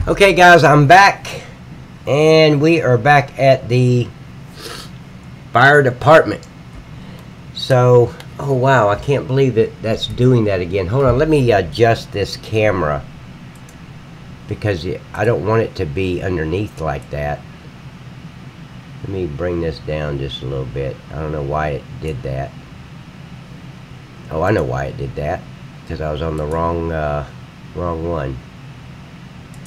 Okay guys, I'm back, and we are back at the fire department. So, oh wow, I can't believe that's doing that again. Hold on, let me adjust this camera, because I don't want it to be underneath like that. Let me bring this down just a little bit. I don't know why it did that. Oh, I know why it did that, because I was on the wrong one.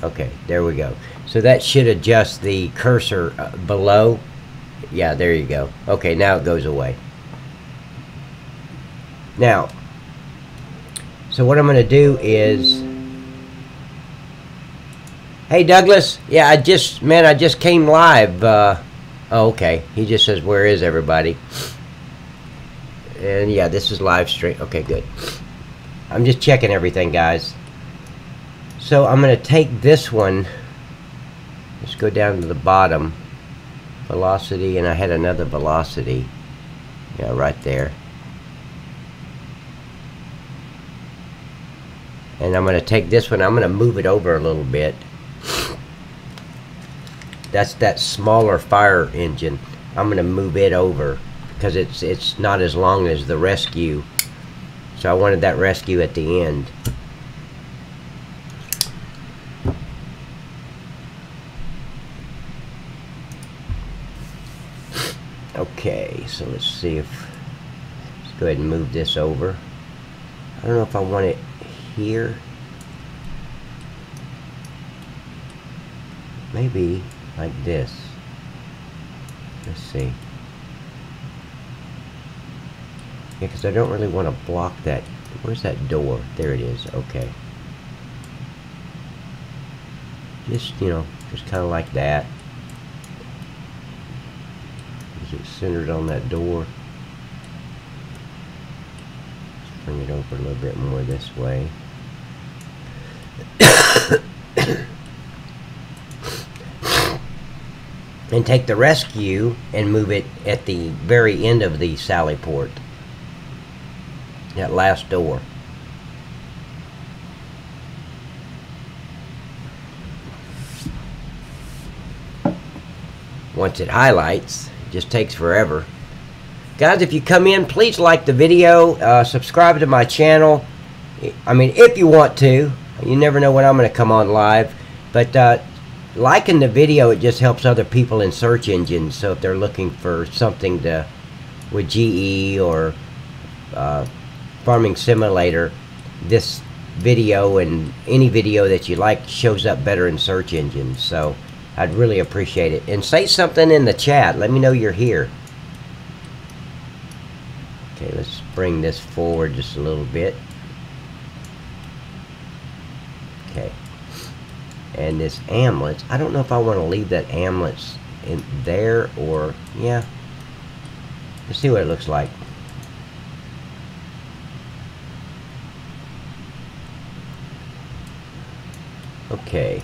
Okay, there we go. So that should adjust the cursor below. Yeah, there you go. Okay, now it goes away. Now, so what I'm going to do is... Hey, Douglas. Yeah, I just came live. Oh, okay. He just says, where is everybody? And yeah, this is live stream. Okay, good. I'm just checking everything, guys. So I'm going to take this one, let's go down to the bottom, velocity, and I had another velocity, yeah, right there. And I'm going to take this one, I'm going to move it over a little bit. That's that smaller fire engine. I'm going to move it over because it's not as long as the rescue. So I wanted that rescue at the end. Okay, so let's see if... Let's go ahead and move this over. I don't know if I want it here. Maybe like this. Let's see. Yeah, because I don't really want to block that. Where's that door? There it is. Okay. Just, you know, just kind of like that. It's centered on that door. Let's bring it over a little bit more this way. And take the rescue and move it at the very end of the sally port. That last door. Once it highlights, just takes forever. Guys, if you come in, please like the video, subscribe to my channel. I mean, if you want to. You never know when I'm going to come on live. But liking the video, it just helps other people in search engines. So if they're looking for something with GE or Farming Simulator, this video and any video that you like shows up better in search engines. So I'd really appreciate it. And say something in the chat. Let me know you're here. Okay, let's bring this forward just a little bit. Okay. And this ambulance, I don't know if I want to leave that ambulance in there or... Yeah. Let's see what it looks like. Okay.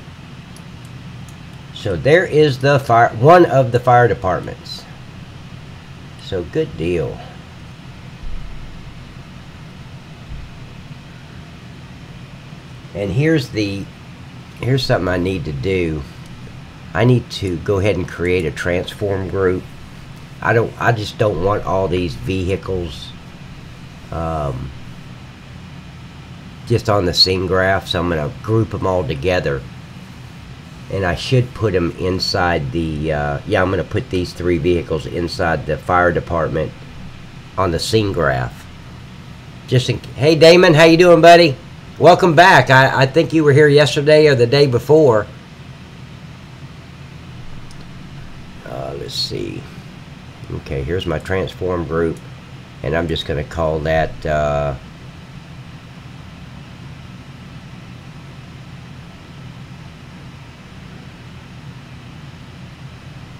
So there is the one of the fire departments. So good deal. And here's something I need to do. I need to go ahead and create a transform group. I just don't want all these vehicles just on the scene graph, so I'm going to group them all together. And I should put them inside the, yeah, I'm going to put these 3 vehicles inside the fire department on the scene graph. Hey Damon, how you doing, buddy? Welcome back. I think you were here yesterday or the day before. Let's see. Okay, here's my transform group. And I'm just going to call that...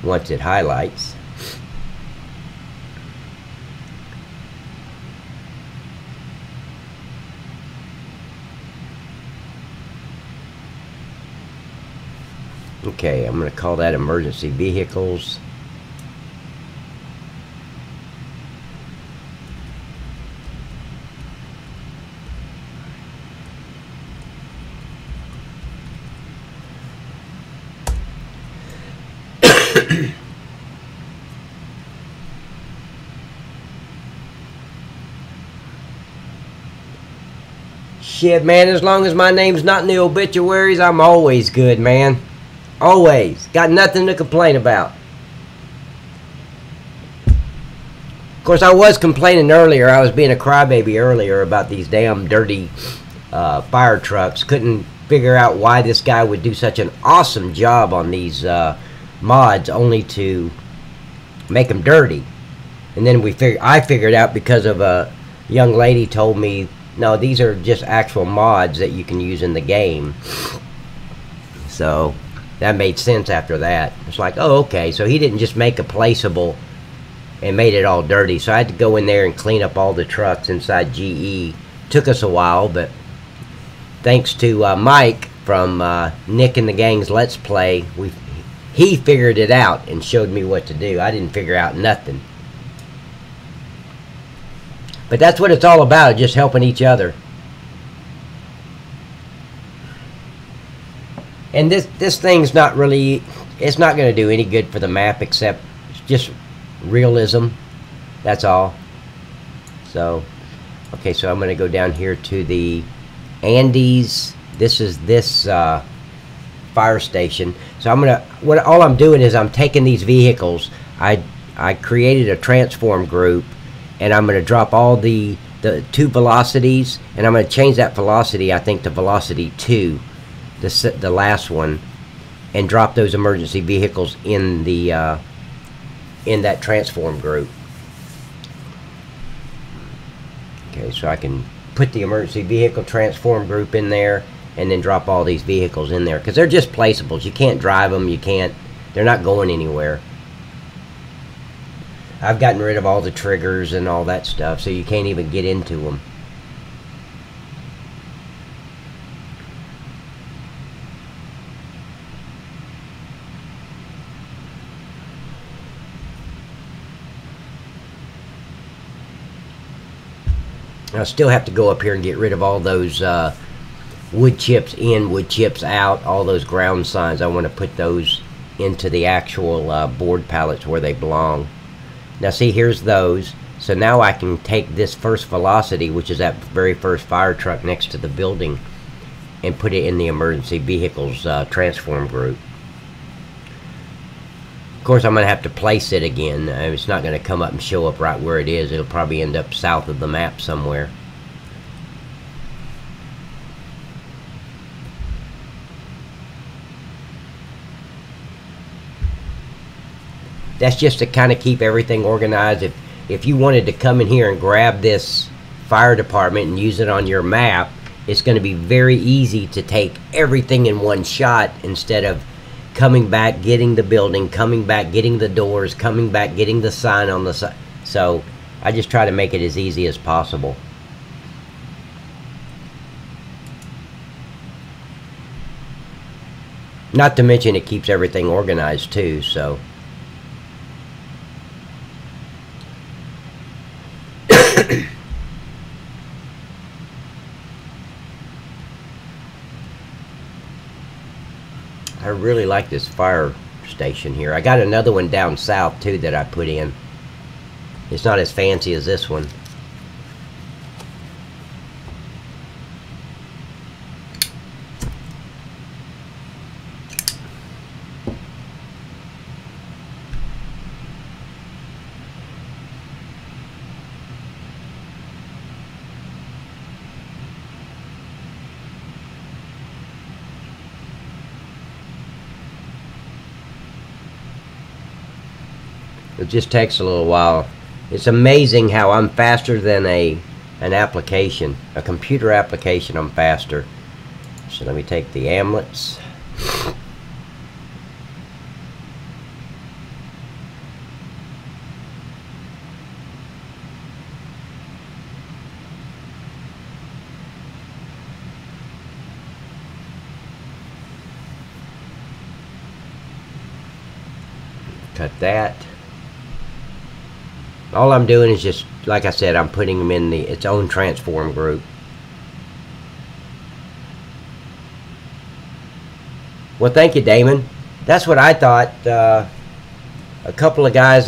once it highlights. Okay, I'm going to call that emergency vehicles. Shit, man, as long as my name's not in the obituaries, I'm always good, man. Always. Got nothing to complain about. Of course, I was complaining earlier. I was being a crybaby earlier about these damn dirty fire trucks. Couldn't figure out why this guy would do such an awesome job on these mods only to make them dirty. And then I figured out because of a young lady told me, no, these are just actual mods that you can use in the game. So that made sense after that. It's like, oh, okay, so he didn't just make a placeable and made it all dirty. So I had to go in there and clean up all the trucks inside GE. Took us a while, but thanks to Mike from Nick and the Gang's Let's Play, he figured it out and showed me what to do. I didn't figure out nothing. But that's what it's all about, just helping each other. And this thing's not really, it's not going to do any good for the map except just realism. That's all. So, okay, so I'm going to go down here to the Andes. This is this fire station. So I'm going to, all I'm doing is I'm taking these vehicles. I created a transform group, and I'm going to drop all the 2 velocities, and I'm going to change that velocity, I think, to velocity 2, the last one, and drop those emergency vehicles in the in that transform group. Okay, so I can put the emergency vehicle transform group in there, and then drop all these vehicles in there, because they're just placeables. You can't drive them. You can't. They're not going anywhere. I've gotten rid of all the triggers and all that stuff, so you can't even get into them. I still have to go up here and get rid of all those wood chips in, wood chips out, all those ground signs. I want to put those into the actual board pallets where they belong. Now see, here's those. So now I can take this first velocity, which is that very first fire truck next to the building, and put it in the emergency vehicles transform group. Of course, I'm going to have to place it again. It's not going to come up and show up right where it is. It'll probably end up south of the map somewhere. That's just to kind of keep everything organized. If you wanted to come in here and grab this fire department and use it on your map, it's going to be very easy to take everything in one shot instead of coming back, getting the building, coming back, getting the doors, coming back, getting the sign on the side. So I just try to make it as easy as possible. Not to mention it keeps everything organized too, so. I really like this fire station here. I got another one down south too that I put in. It's not as fancy as this one. It just takes a little while. It's amazing how I'm faster than an application, a computer application. I'm faster. So let me take the amlets. Cut that. All I'm doing is just, like I said, I'm putting them in its own transform group. Well, thank you, Damon. That's what I thought. A couple of guys,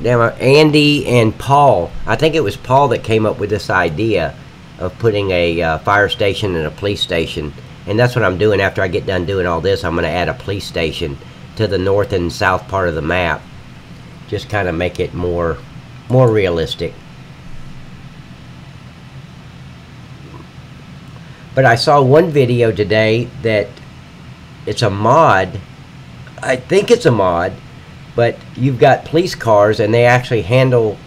Andy and Paul. I think it was Paul that came up with this idea. of putting a fire station and a police station. And that's what I'm doing after I get done doing all this. I'm going to add a police station to the north and south part of the map. Just kind of make it more realistic. But I saw one video today that it's a mod. I think it's a mod, but you've got police cars and they actually handle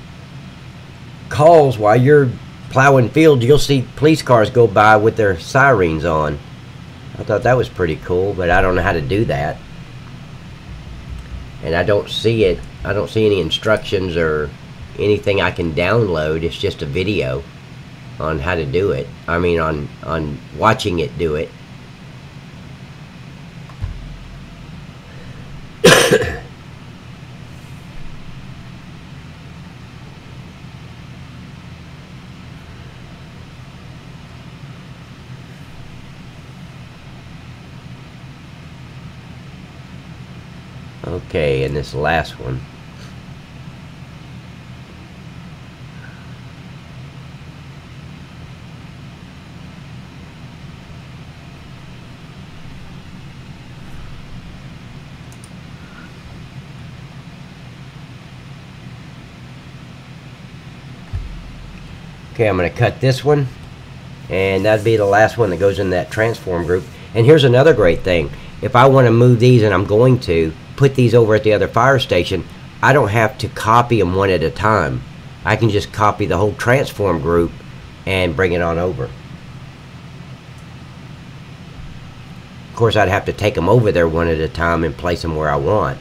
calls while you're plowing fields. You'll see police cars go by with their sirens on. I thought that was pretty cool, but I don't know how to do that. And I don't see it. I don't see any instructions or anything I can download. It's just a video on how to do it. I mean, on watching it do it. Okay, and this last one. Okay, I'm going to cut this one, and that'd be the last one that goes in that transform group. And here's another great thing. If I want to move these, and I'm going to put these over at the other fire station, I don't have to copy them one at a time. I can just copy the whole transform group and bring it on over. Of course, I'd have to take them over there one at a time and place them where I want.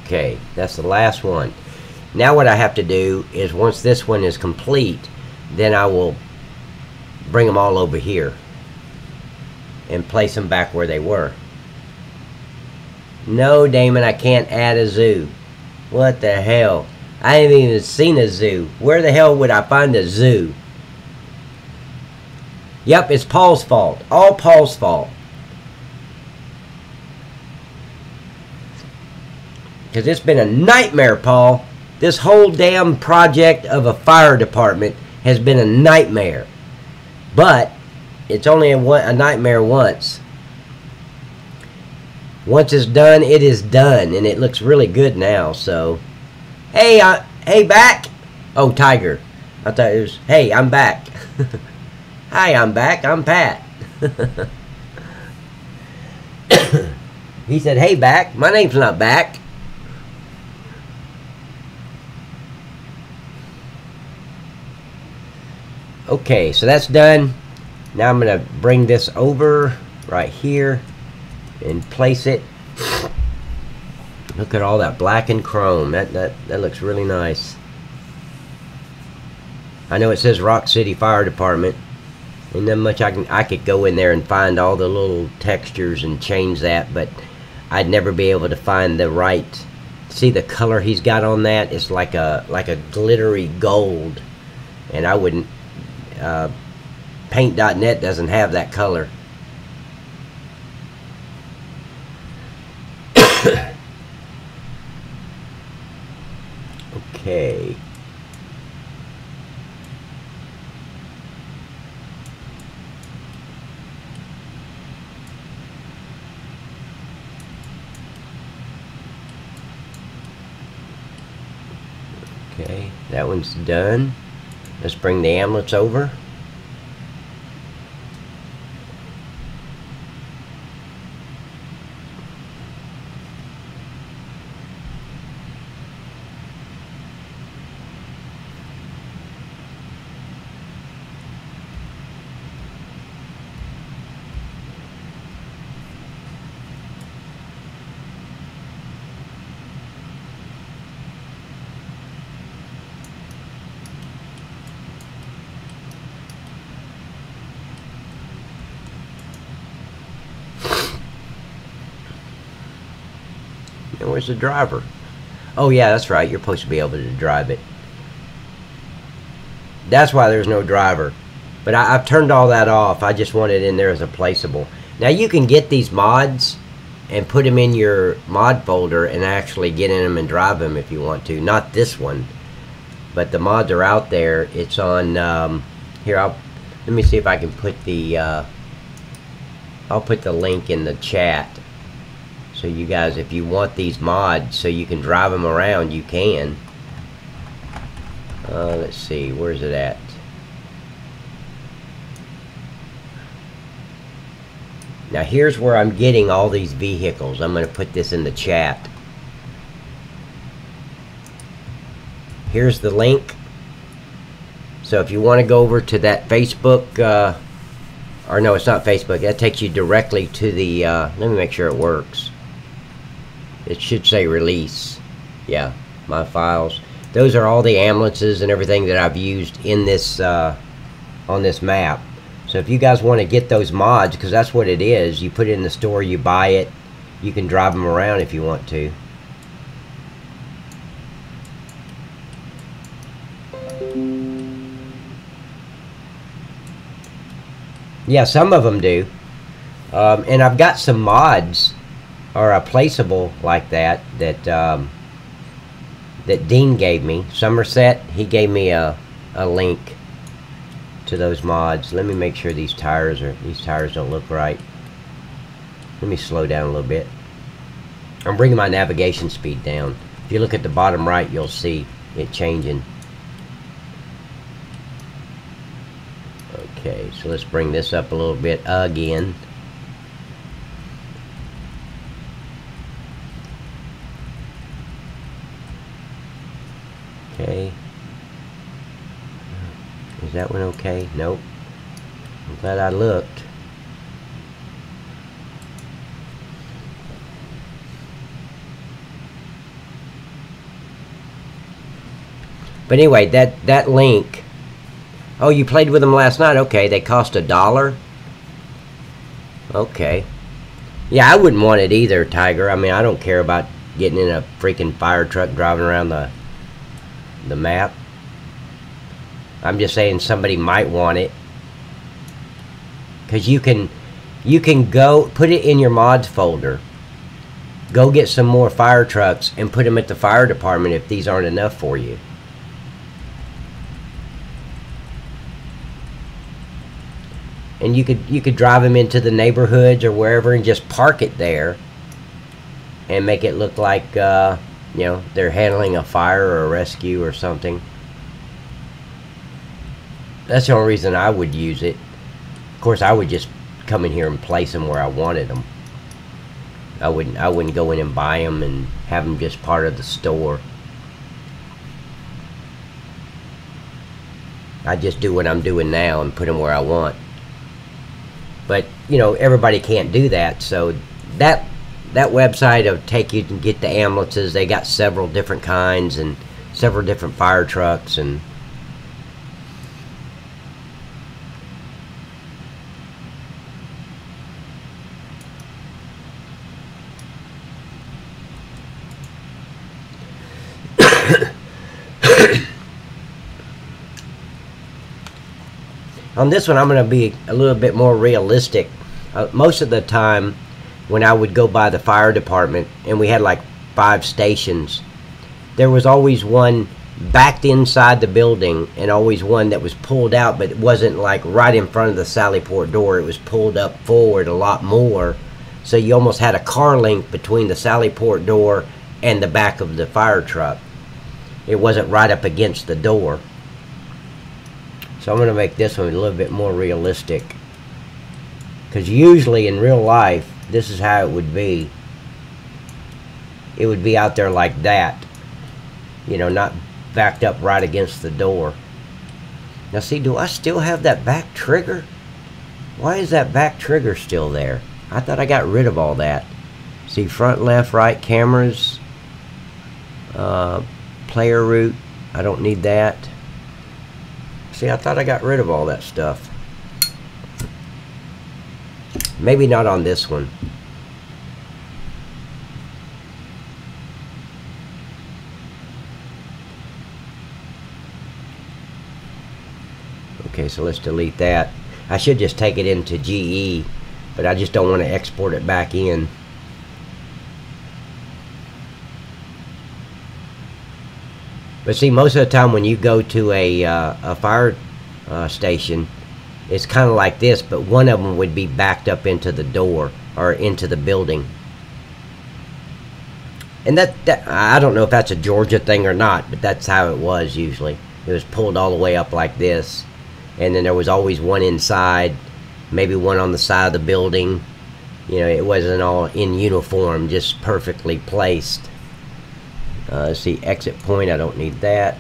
Okay, that's the last one. Now what I have to do is, once this one is complete, then I will bring them all over here and place them back where they were. No, Damon, I can't add a zoo. What the hell? I haven't even seen a zoo. Where the hell would I find a zoo? Yep, it's Paul's fault. All Paul's fault. Because it's been a nightmare, Paul. This whole damn project of a fire department has been a nightmare. But it's only a nightmare once. Once it's done, it is done. And it looks really good now, so. Hey, hey, back. Oh, Tiger. I thought it was, hey, I'm back. Hi, I'm back. I'm Pat. He said, hey, back. My name's not back. Okay, so that's done. Now I'm going to bring this over right here and place it. Look at all that black and chrome. That looks really nice. I know it says Rock City Fire Department. Ain't that much I could go in there and find all the little textures and change that, but I'd never be able to find the right. See the color he's got on that? It's like a glittery gold, and I wouldn't. Paint.net doesn't have that color. Okay. Okay, that one's done. Let's bring the amulets over. And where's the driver? Oh yeah, that's right. You're supposed to be able to drive it. That's why there's no driver. But I've turned all that off. I just want it in there as a placeable. Now you can get these mods and put them in your mod folder and actually get in them and drive them if you want to. Not this one, but the mods are out there. It's on here. Let me see if I can put the I'll put the link in the chat, so you guys, if you want these mods so you can drive them around, you can. Let's see, where's it at? Now here's where I'm getting all these vehicles. I'm going to put this in the chat. Here's the link. So if you want to go over to that Facebook, or no, it's not Facebook. That takes you directly to the, let me make sure it works. It should say release. Yeah, my files. Those are all the ambulances and everything that I've used in this, on this map. So if you guys want to get those mods, because that's what it is, you put it in the store, you buy it, you can drive them around if you want to. Yeah, some of them do. And I've got some mods, or a placeable like that, that Dean gave me. Somerset, he gave me a link to those mods. Let me make sure these tires don't look right. Let me slow down a little bit. I'm bringing my navigation speed down. If you look at the bottom right, you'll see it changing. Okay, so let's bring this up a little bit again. Okay. Is that one okay? Nope. I'm glad I looked. But anyway, that link. Oh, you played with them last night? Okay, they cost $1. Okay. Yeah, I wouldn't want it either, Tiger. I mean, I don't care about getting in a freaking fire truck driving around the map. I'm just saying somebody might want it, because you can go put it in your mods folder, go get some more fire trucks and put them at the fire department if these aren't enough for you. And you could drive them into the neighborhoods or wherever and just park it there and make it look like you know, they're handling a fire or a rescue or something. That's the only reason I would use it. Of course, I would just come in here and place them where I wanted them. I wouldn't go in and buy them and have them just part of the store. I just do what I'm doing now and put them where I want. But you know, everybody can't do that. So that website will take you to get the ambulances. They got several different kinds and several different fire trucks and. On this one, I'm going to be a little bit more realistic. Most of the time, when I would go by the fire department, and we had like 5 stations, there was always one backed inside the building, and always one that was pulled out, but it wasn't like right in front of the Sally Port door. It was pulled up forward a lot more, so you almost had a car link between the Sally Port door and the back of the fire truck. It wasn't right up against the door. So I'm going to make this one a little bit more realistic. Because usually in real life, this is how it would be. It would be out there like that. You know, not backed up right against the door. Now see, do I still have that back trigger? Why is that back trigger still there? I thought I got rid of all that. See, front, left, right cameras. Player route. I don't need that. See, I thought I got rid of all that stuff. Maybe not on this one. Okay, so let's delete that. I should just take it into GE, but I just don't want to export it back in. But see, most of the time when you go to a fire station, it's kind of like this, but one of them would be backed up into the door or into the building. And that I don't know if that's a Georgia thing or not, but that's how it was usually. It was pulled all the way up like this, and then there was always one inside, maybe one on the side of the building. You know, it wasn't all in uniform, just perfectly placed. Let's see, exit point, I don't need that.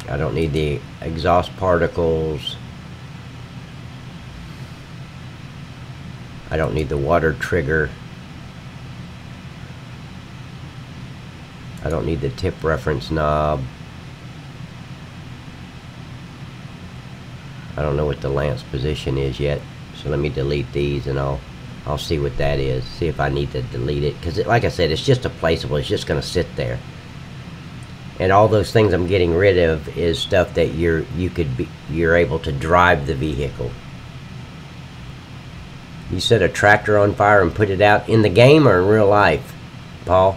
I don't need the exhaust particles. I don't need the water trigger. I don't need the tip reference knob. I don't know what the lamp's position is yet, so let me delete these and I'll see what that is. See if I need to delete it, because like I said, it's just a placeable. It's just going to sit there. And all those things I'm getting rid of is stuff that you're able to drive the vehicle. You set a tractor on fire and put it out in the game or in real life, Paul?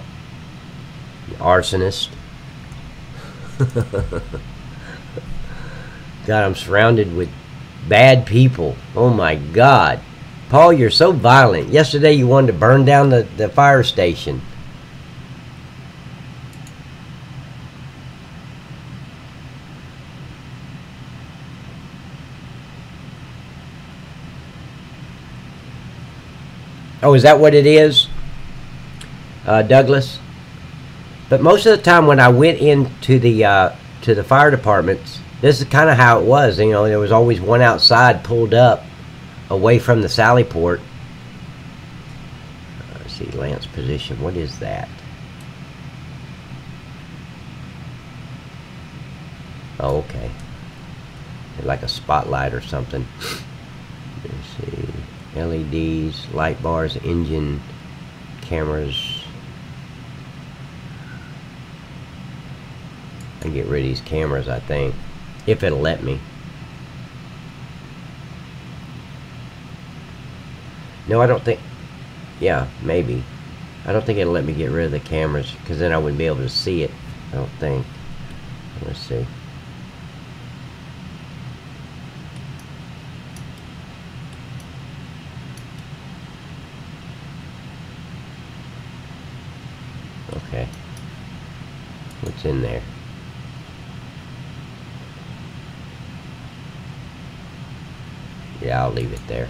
You arsonist. God, I'm surrounded with bad people. Oh my God. Paul, you're so violent. Yesterday you wanted to burn down the fire station. Oh, is that what it is, Douglas? But most of the time when I went into the fire departments, this is kind of how it was. You know, there was always one outside pulled up away from the sally port. Let's see, Lance position. What is that? Oh, okay. Like a spotlight or something. Let's see. LEDs, light bars, engine, cameras. I can get rid of these cameras, I think, if it'll let me. No, I don't think. Yeah, maybe. I don't think it'll let me get rid of the cameras, because then I wouldn't be able to see it. I don't think. Let's see. Okay. What's in there? Yeah, I'll leave it there.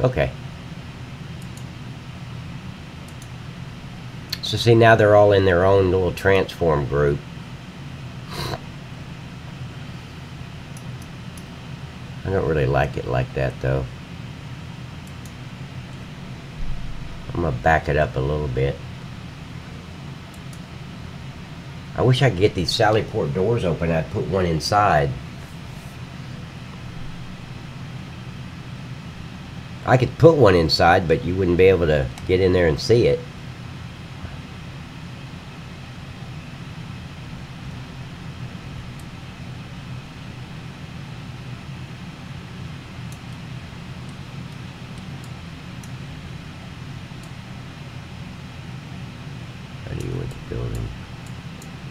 Okay. So see, now they're all in their own little transform group. I don't really like it like that, though. I'm going to back it up a little bit. I wish I could get these sally port doors open. I'd put one inside. I could put one inside, but you wouldn't be able to get in there and see it.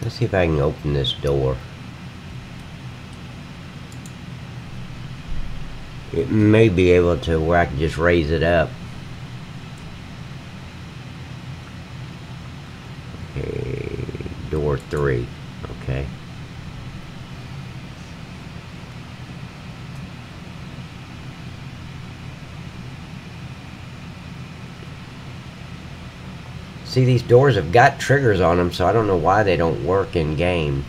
Let's see if I can open this door. It may be able to where I can just raise it up. Okay, door 3. Okay. See, these doors have got triggers on them, so I don't know why they don't work in game.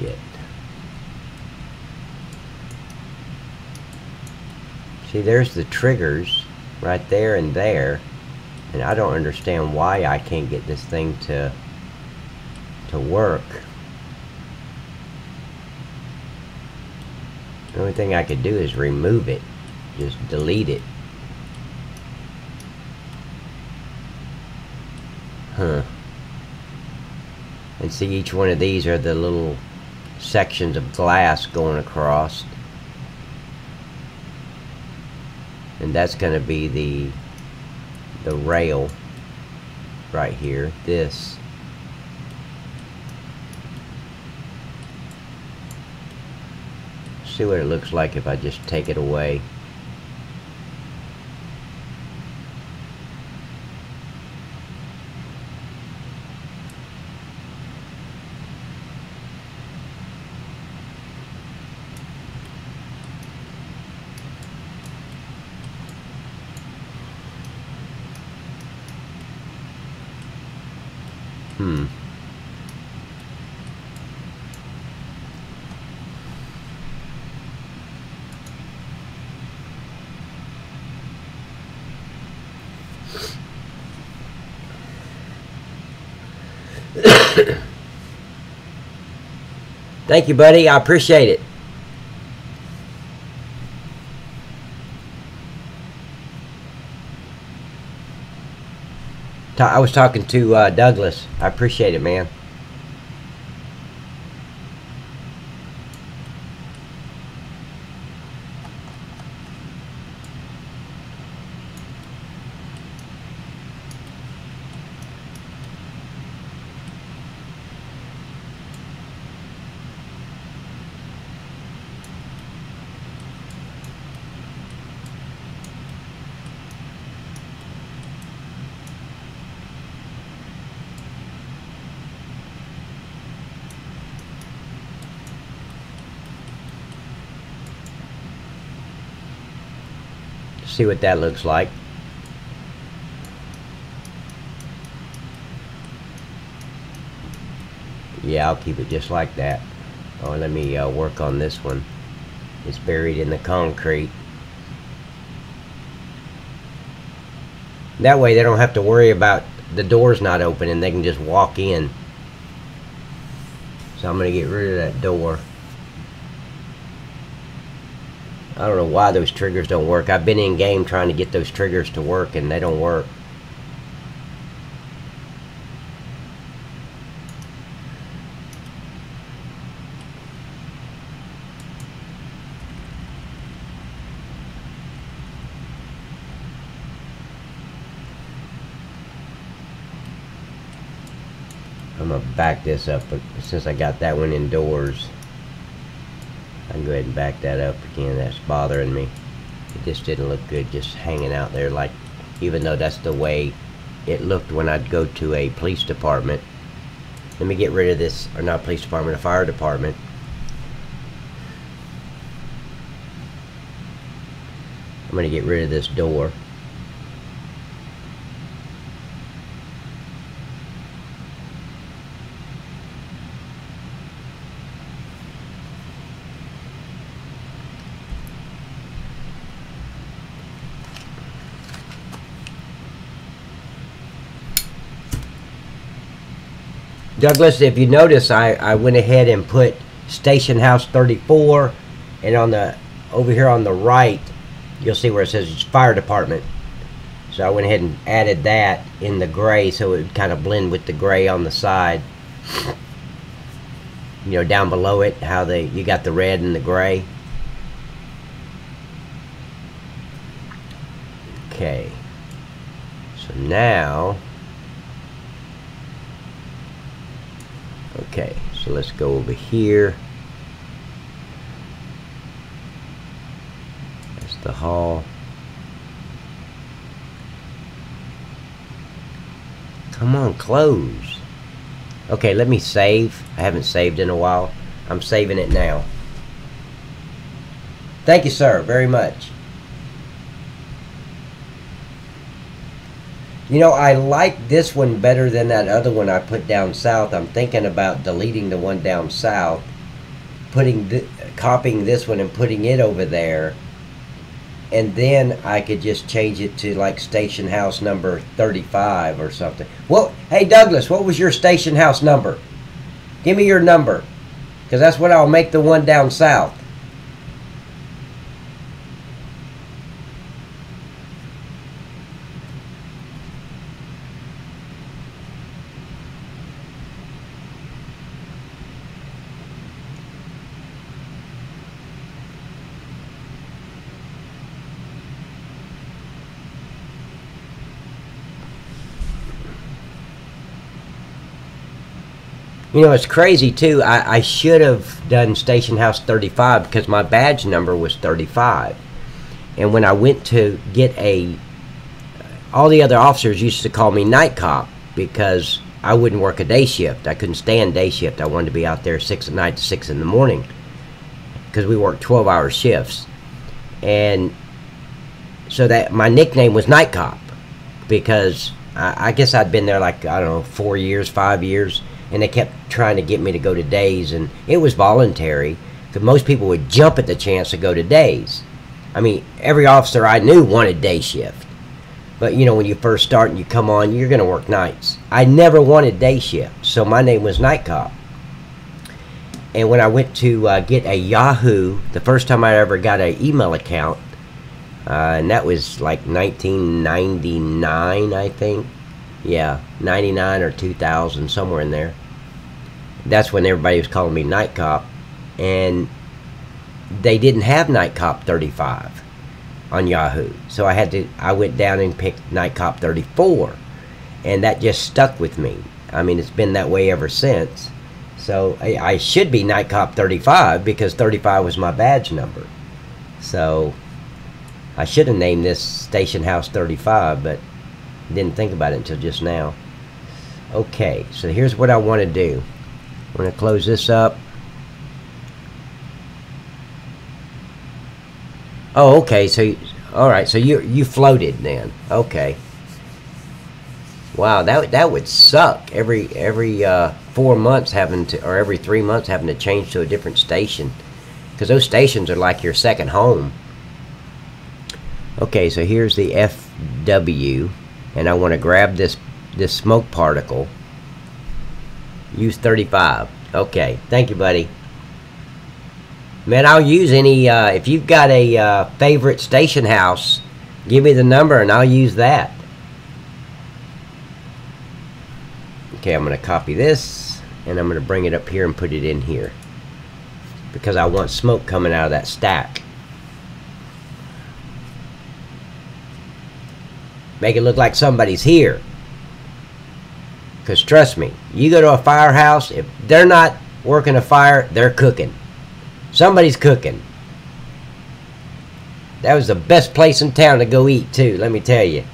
shit. See, there's the triggers right there and there, and I don't understand why I can't get this thing to work. The only thing I could do is remove it, just delete it. Huh. And see, each one of these are the little sections of glass going across. And that's going to be the rail right here. This. See what it looks like if I just take it away. Thank you, buddy. I appreciate it. I was talking to Douglas. I appreciate it, man. See what that looks like. Yeah, I'll keep it just like that. Oh, let me work on this one. It's buried in the concrete. That way they don't have to worry about the doors not open and they can just walk in. So I'm going to get rid of that door. I don't know why those triggers don't work. I've been in game trying to get those triggers to work and they don't work. I'm going to back this up, but since I got that one indoors, I can go ahead and back that up again. That's bothering me. It just didn't look good just hanging out there, like, even though that's the way it looked when I'd go to a police department. Let me get rid of this, or not police department, a fire department. I'm going to get rid of this door. Douglas, if you notice, I went ahead and put Station House 34, and on the over here on the right, you'll see where it says it's Fire Department. So I went ahead and added that in the gray so it would kind of blend with the gray on the side. You know, down below it, how you got the red and the gray. Okay. So now, okay, so let's go over here. That's the hall. Come on, close. Okay, let me save. I haven't saved in a while. I'm saving it now. Thank you, sir, very much. You know, I like this one better than that other one I put down south. I'm thinking about deleting the one down south copying this one and putting it over there, and then I could just change it to like station house number 35 or something. Well, hey Douglas, what was your station house number? Give me your number, because that's what I'll make the one down south. You know, it's crazy too. I should have done station house 35 because my badge number was 35. And when I went to get all the other officers used to call me night cop because I wouldn't work a day shift. I couldn't stand day shift. I wanted to be out there 6 at night to 6 in the morning because we worked 12-hour shifts. And so that my nickname was night cop because I guess I'd been there like, I don't know, 4 years, 5 years. And they kept trying to get me to go to days, and it was voluntary because most people would jump at the chance to go to days. I mean, every officer I knew wanted day shift, but you know, when you first start and you come on, you're going to work nights. I never wanted day shift, so my name was Night Cop. And when I went to get a Yahoo, the first time I ever got an email account, and that was like 1999, I think. Yeah, 99 or 2000, somewhere in there. That's when everybody was calling me Night Cop, and they didn't have Night Cop 35 on Yahoo, so I went down and picked Night Cop 34, and that just stuck with me. I mean, it's been that way ever since. So I should be Night Cop 35 because 35 was my badge number. So I should have named this Station House 35, but didn't think about it until just now. Okay, so here's what I want to do. I'm going to close this up. Oh, okay, so alright, so you floated then. Okay. Wow, that would suck. Every 4 months having to, or every 3 months having to change to a different station, because those stations are like your second home. Okay, so here's the FW. And I want to grab this smoke particle. Use 35. Okay, thank you, buddy. Man, I'll use any, if you've got a favorite station house, give me the number and I'll use that. Okay, I'm going to copy this, and I'm going to bring it up here and put it in here, because I want smoke coming out of that stack. Make it look like somebody's here. Because trust me, you go to a firehouse, if they're not working a fire, they're cooking. Somebody's cooking. That was the best place in town to go eat too, let me tell you.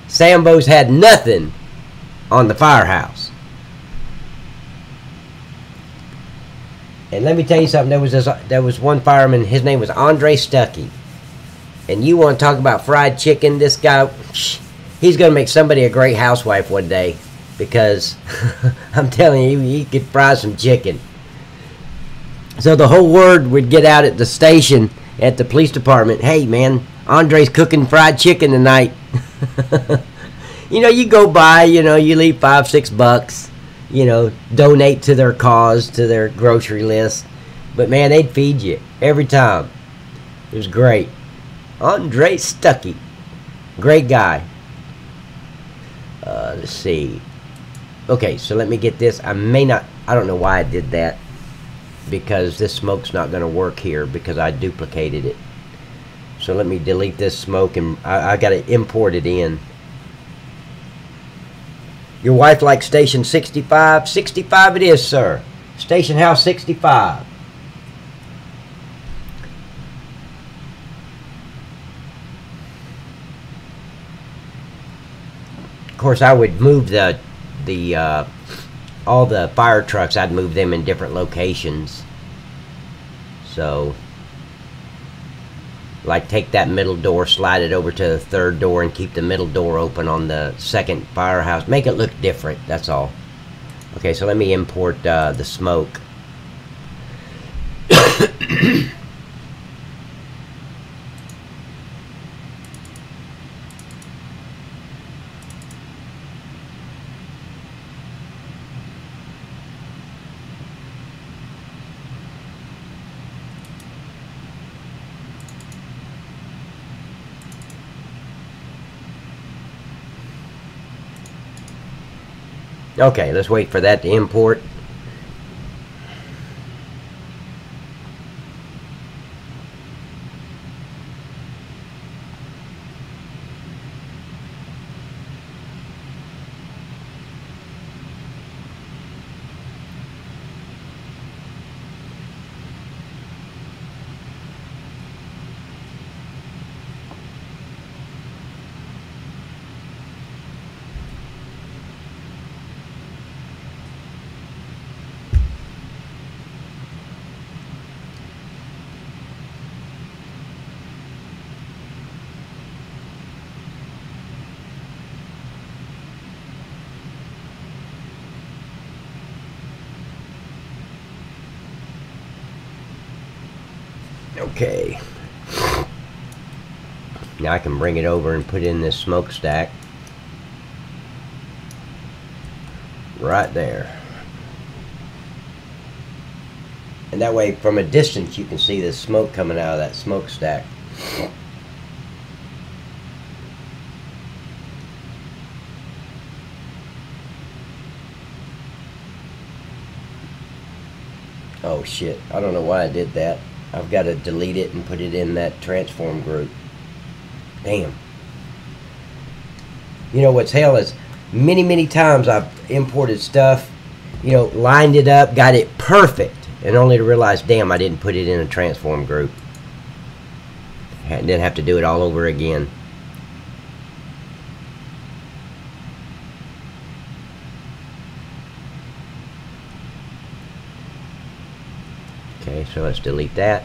Sambo's had nothing on the firehouse. And let me tell you something, there was one fireman, his name was Andre Stuckey. And you want to talk about fried chicken, this guy, he's going to make somebody a great housewife one day. Because, I'm telling you, he could fry some chicken. So the whole word would get out at the station, at the police department. Hey man, Andre's cooking fried chicken tonight. You know, you go by, you know, you leave $5-6, you know, donate to their cause, to their grocery list. But man, they'd feed you every time. It was great. Andre Stuckey, great guy. Let's see. Okay, so let me get this. I don't know why I did that, because this smoke's not going to work here because I duplicated it. So let me delete this smoke, and I got to import it in. Your wife likes station 65? 65 it is, sir. Station house 65. Of course, I would move all the fire trucks. I'd move them in different locations. So, like, take that middle door, slide it over to the third door, and keep the middle door open on the second firehouse. Make it look different, that's all. Okay, so let me import the smoke. Okay, let's wait for that to import. Okay, now I can bring it over and put in this smokestack right there, and that way from a distance you can see the smoke coming out of that smokestack. Oh shit, I don't know why I did that. I've got to delete it and put it in that transform group. Damn. You know what's hell is many times I've imported stuff, you know, lined it up, got it perfect, and only to realize, damn, I didn't put it in a transform group. And then have to do it all over again. Okay, so let's delete that.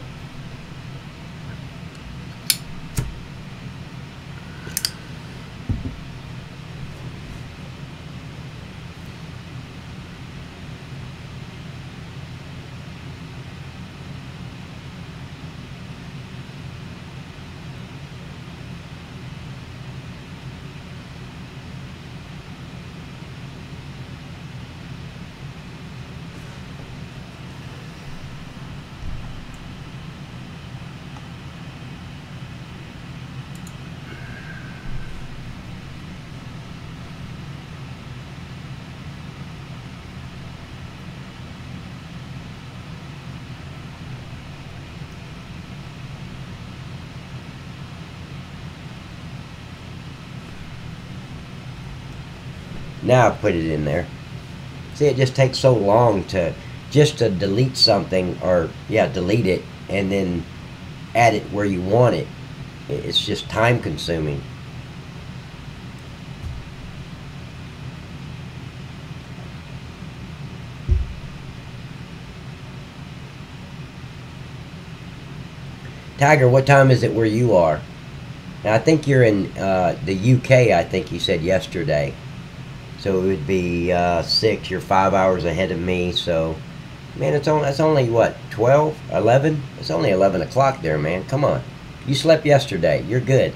Now I've put it in there. See, it just takes so long to delete something, or yeah, delete it and then add it where you want it. It's just time consuming. Tiger, what time is it where you are? Now, I think you're in the UK, I think you said yesterday. So it would be 6, you're 5 hours ahead of me, so, man, it's only what, 12, 11? It's only 11 o'clock there, man, come on. You slept yesterday, you're good.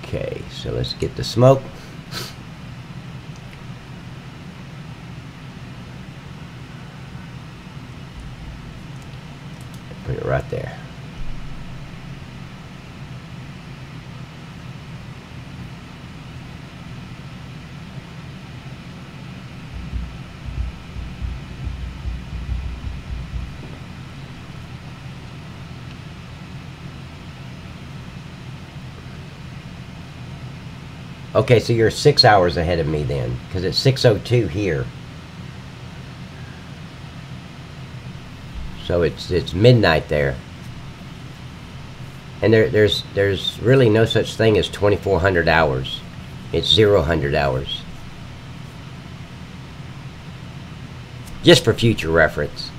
Okay, so let's get the smoke. Put it right there. Okay, so you're 6 hours ahead of me then, because it's 6:02 here. So it's midnight there. And there's really no such thing as 2400 hours. It's 0 hours. Just for future reference.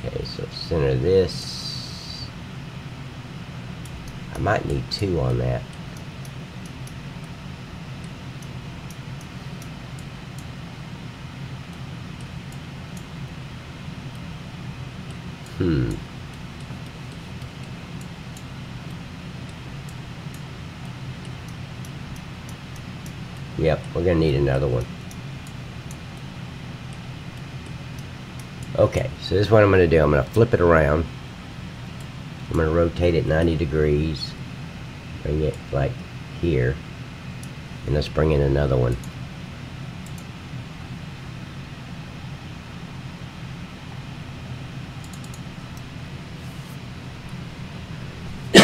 Okay, so center this. might need 2 on that. Yep, we're gonna need another one. Okay, so this is what I'm gonna do. I'm gonna flip it around. I'm gonna rotate it 90 degrees. Bring it like here. And let's bring in another one.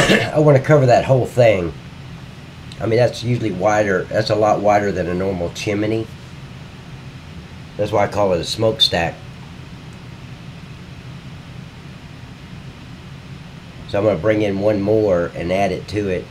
I want to cover that whole thing. I mean, that's usually wider. That's a lot wider than a normal chimney. That's why I call it a smokestack. So I'm going to bring in one more and add it to it.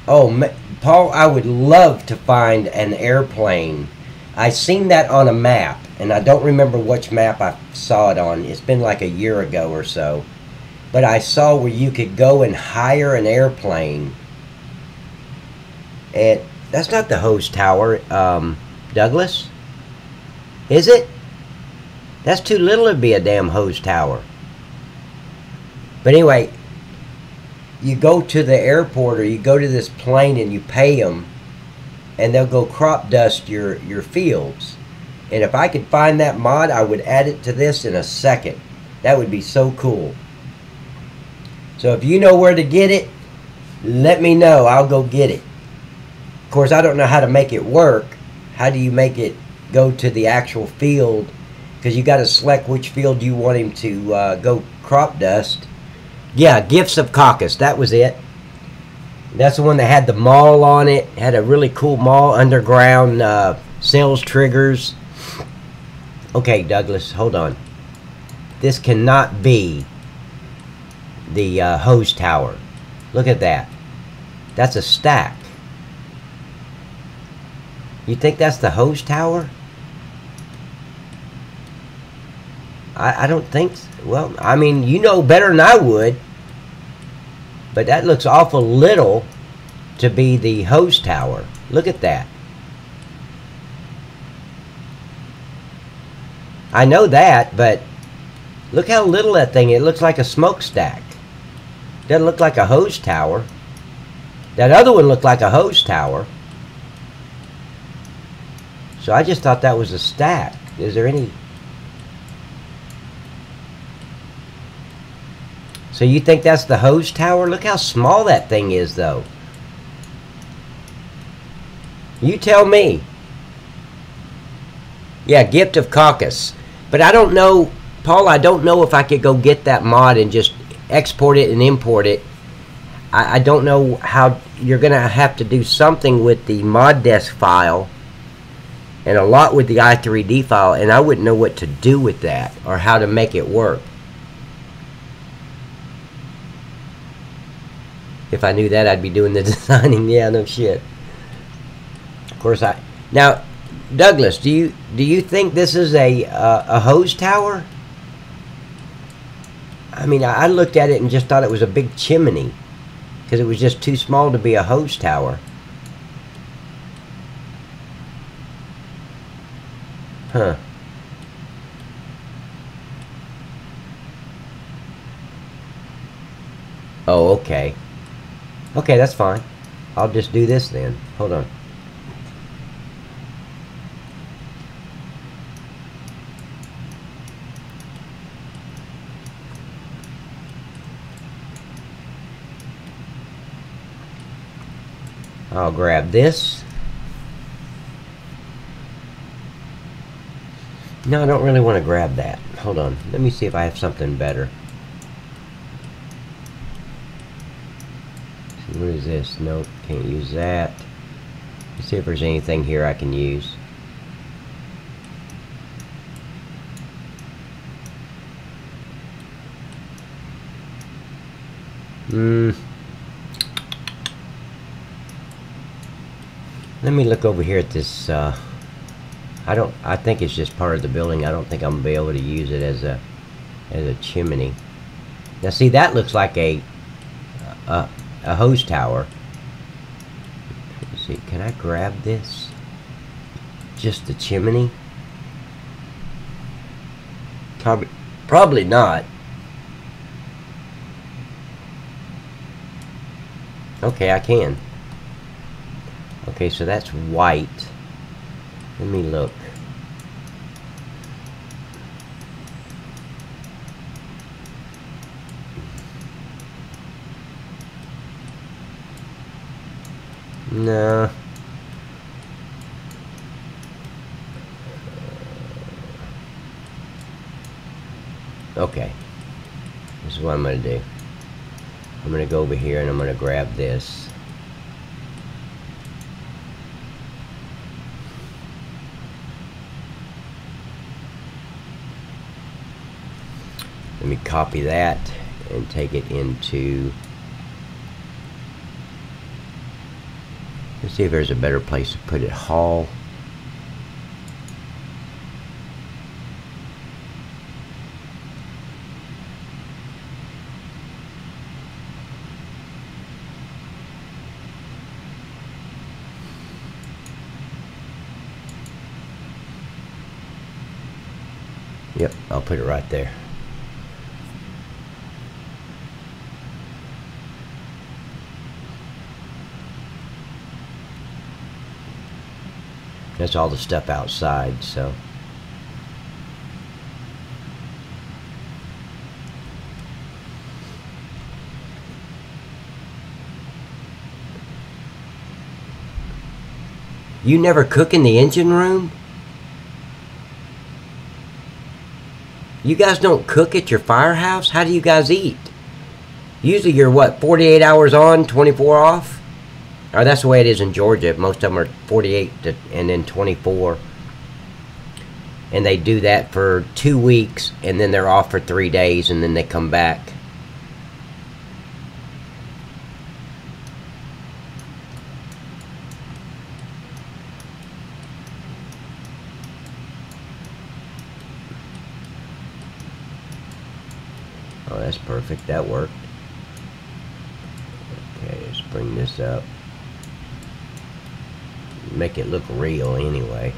Oh, Paul, I would love to find an airplane. I seen that on a map, and I don't remember which map I saw it on. It's been like a year ago or so. But I saw where you could go and hire an airplane. And that's not the hose tower, Douglas. Is it? That's too little to be a damn hose tower. But anyway, you go to the airport or you go to this plane and you pay them, and they'll go crop dust your fields. And if I could find that mod, I would add it to this in a second. That would be so cool. So if you know where to get it, let me know. I'll go get it. Of course, I don't know how to make it work. How do you make it go to the actual field? Because you got to select which field you want him to go crop dust. Yeah, Gifts of Caucus. That was it. That's the one that had the mall on it. Had a really cool mall, underground sales triggers. Okay, Douglas, hold on. This cannot be the hose tower. Look at that. That's a stack. You think that's the hose tower? I don't think so. Well, I mean, you know better than I would. But that looks awful little to be the hose tower. Look at that. I know that, but look how little that thing is. It looks like a smokestack. Doesn't look like a hose tower. That other one looked like a hose tower. So I just thought that was a stack. Is there any... So you think that's the hose tower? Look how small that thing is, though. You tell me. Yeah, Gift of Caucus. But I don't know, Paul, I don't know if I could go get that mod and just export it and import it. I don't know how. You're going to have to do something with the mod desk file and a lot with the i3D file, and I wouldn't know what to do with that or how to make it work. If I knew that, I'd be doing the designing. Yeah, no shit. Of course, now, Douglas, do you think this is a hose tower? I mean, I looked at it and just thought it was a big chimney because it was just too small to be a hose tower. Huh. Oh, okay. Okay, that's fine. I'll just do this then. Hold on. I'll grab this. No, I don't really want to grab that. Hold on. Let me see if I have something better. What is this? Nope, can't use that. Let's see if there's anything here I can use. Let me look over here at this I think it's just part of the building. I don't think I'm gonna be able to use it as a chimney. Now see, that looks like a hose tower. Let's see, can I grab this? Just the chimney? Probably not. Okay, I can. Okay, so that's white. Let me look. No. Okay. This is what I'm going to do. I'm going to go over here and I'm going to grab this. Let me copy that and take it into... Let's see if there's a better place to put it. Hall. Yep, I'll put it right there. That's all the stuff outside, so. You never cook in the engine room? You guys don't cook at your firehouse? How do you guys eat? Usually you're what, 48 hours on, 24 off? Or that's the way it is in Georgia. Most of them are 48 and then 24. And they do that for 2 weeks and then they're off for 3 days and then they come back. Oh, that's perfect. That worked. Okay, let's bring this up. Make it look real anyway.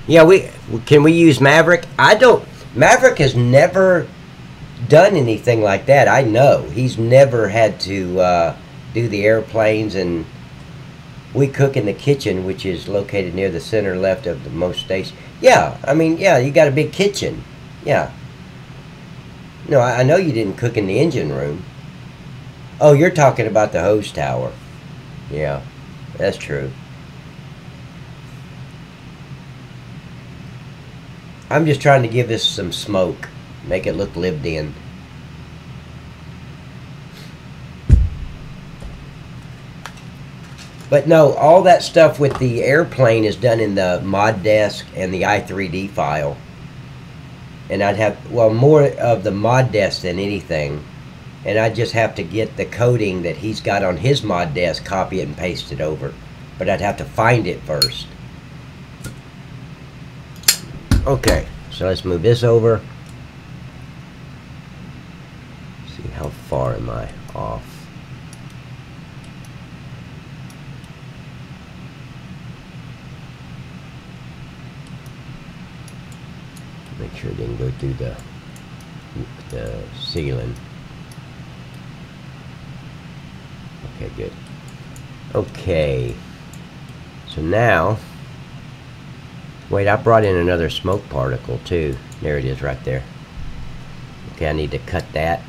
Yeah, can we use Maverick? Maverick has never done anything like that. I know he's never had to do the airplanes, and we cook in the kitchen, which is located near the center left of the most station. Yeah, I mean, yeah, you got a big kitchen. Yeah. No, I know you didn't cook in the engine room. Oh, you're talking about the hose tower. Yeah, that's true. I'm just trying to give this some smoke. Make it look lived in. But no, all that stuff with the airplane is done in the mod desk and the i3D file. And I'd have, well, more of the mod desk than anything. And I just have to get the coding that he's got on his mod desk, copy it and paste it over. But I'd have to find it first. Okay, so let's move this over. See, how far am I off? Make sure it didn't go through the ceiling. Okay, good. Okay, so now, wait, I brought in another smoke particle too. There it is right there. Okay, I need to cut that.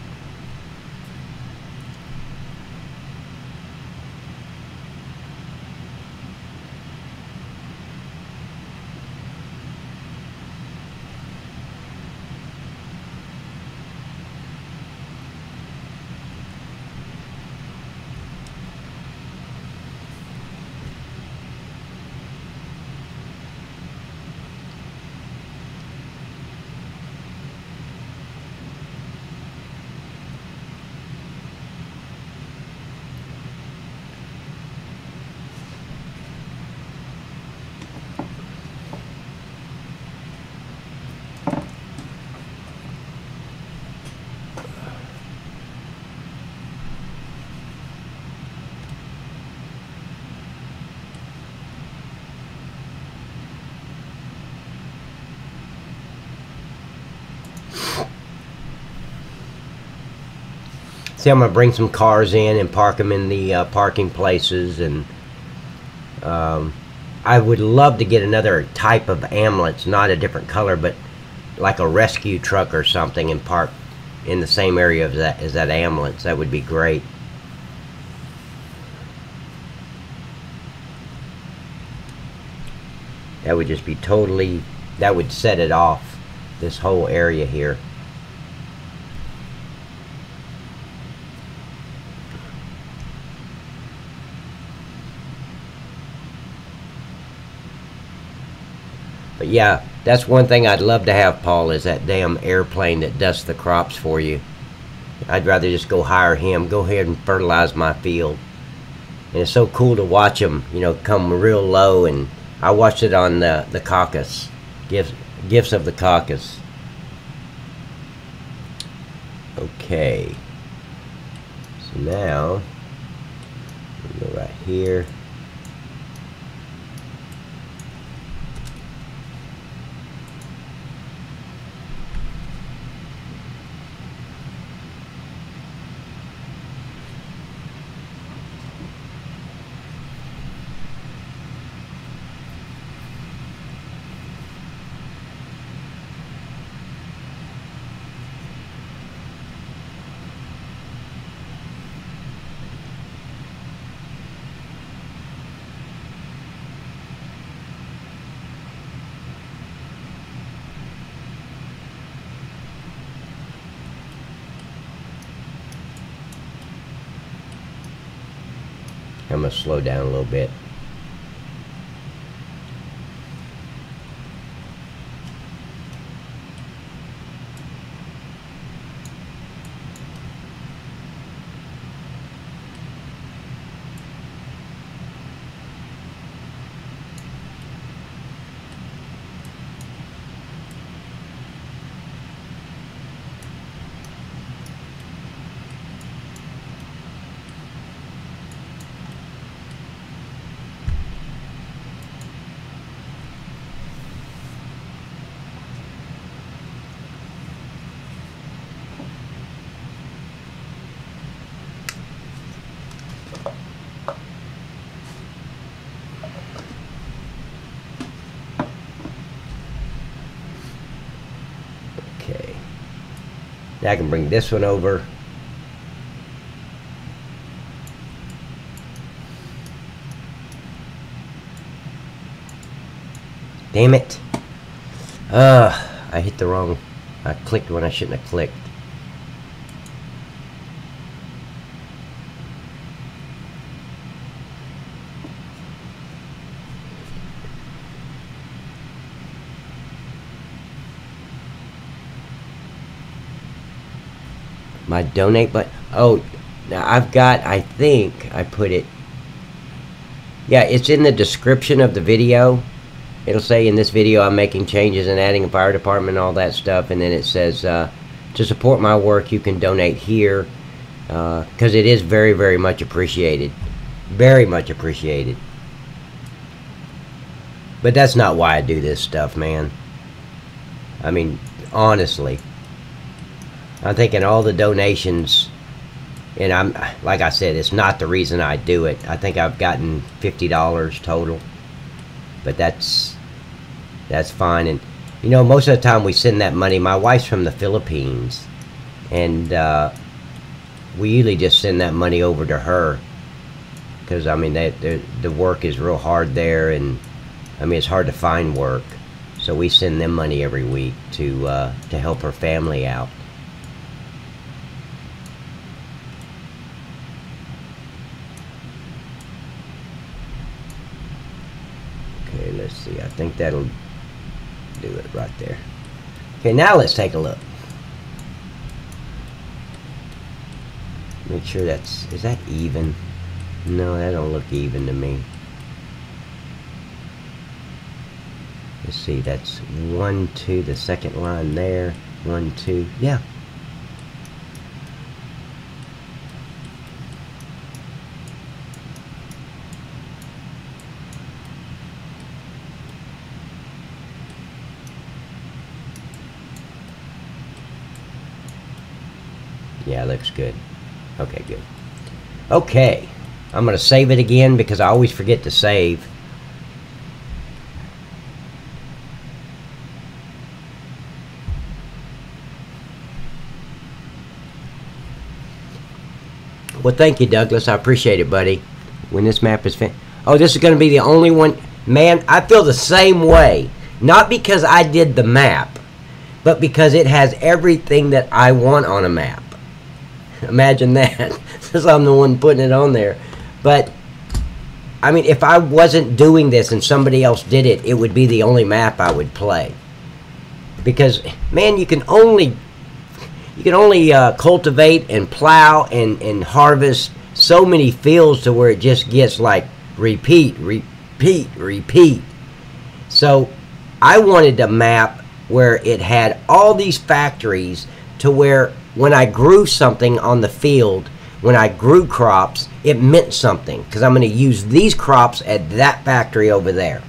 See, I'm going to bring some cars in and park them in the parking places, and I would love to get another type of ambulance, not a different color, but like a rescue truck or something, and park in the same area as that ambulance. That would be great. That would just be totally, that would set it off, this whole area here. But yeah, that's one thing I'd love to have, Paul, is that damn airplane that dusts the crops for you. I'd rather just go hire him, go ahead and fertilize my field. And it's so cool to watch them, you know, come real low. And I watched it on the caucus, gifts of the caucus. Okay. So now, we'll go right here. I'm going to slow down a little bit. Now I can bring this one over. Damn it. I hit the wrong. I clicked when I shouldn't have clicked. My donate button. Oh, now I've got, I think I put it. Yeah, it's in the description of the video. It'll say in this video I'm making changes and adding a fire department and all that stuff. And then it says to support my work you can donate here. Because it is very, very much appreciated. Very much appreciated. But that's not why I do this stuff, man. I mean, honestly. I'm thinking all the donations, and I'm, like I said, it's not the reason I do it. I think I've gotten $50 total, but that's fine. And you know, most of the time we send that money. My wife's from the Philippines, and we usually just send that money over to her because I mean the work is real hard there, and I mean it's hard to find work, so we send them money every week to help her family out. Okay, let's see. I think that'll do it right there. Okay, now let's take a look. Make sure that's, is that even? No, that don't look even to me. Let's see, that's 1, 2, the second line there. 1, 2, yeah. Yeah, looks good. Okay, good. Okay, I'm going to save it again because I always forget to save. Well, thank you, Douglas. I appreciate it, buddy. When this map is finished. Oh, this is going to be the only one. Man, I feel the same way. Not because I did the map, but because it has everything that I want on a map. Imagine that. Since I'm the one putting it on there. But, I mean, if I wasn't doing this and somebody else did it, it would be the only map I would play. Because, man, you can only cultivate and plow and harvest so many fields to where it just gets like repeat. So I wanted a map where it had all these factories to where when I grew something on the field, when I grew crops, it meant something because I'm going to use these crops at that factory over there.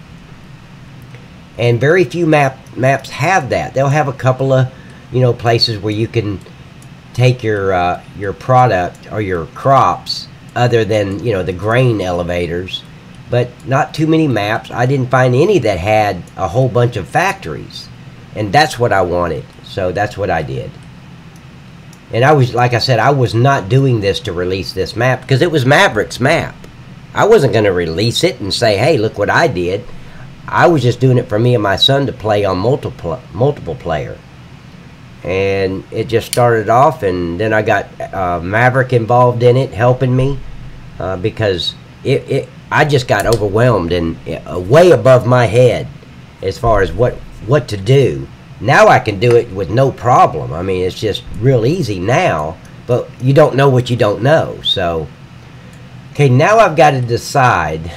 And very few maps have that. They'll have a couple of places where you can take your product or your crops other than the grain elevators, but not too many maps. I didn't find any that had a whole bunch of factories, and that's what I wanted, so that's what I did. And I was, like I said, I was not doing this to release this map because it was Maverick's map. I wasn't going to release it and say, hey, look what I did. I was just doing it for me and my son to play on multiple player. And it just started off, and then I got Maverick involved in it, helping me, because I just got overwhelmed and way above my head as far as what to do. Now I can do it with no problem. I mean, it's just real easy now, but you don't know what you don't know. So, okay, now I've got to decide.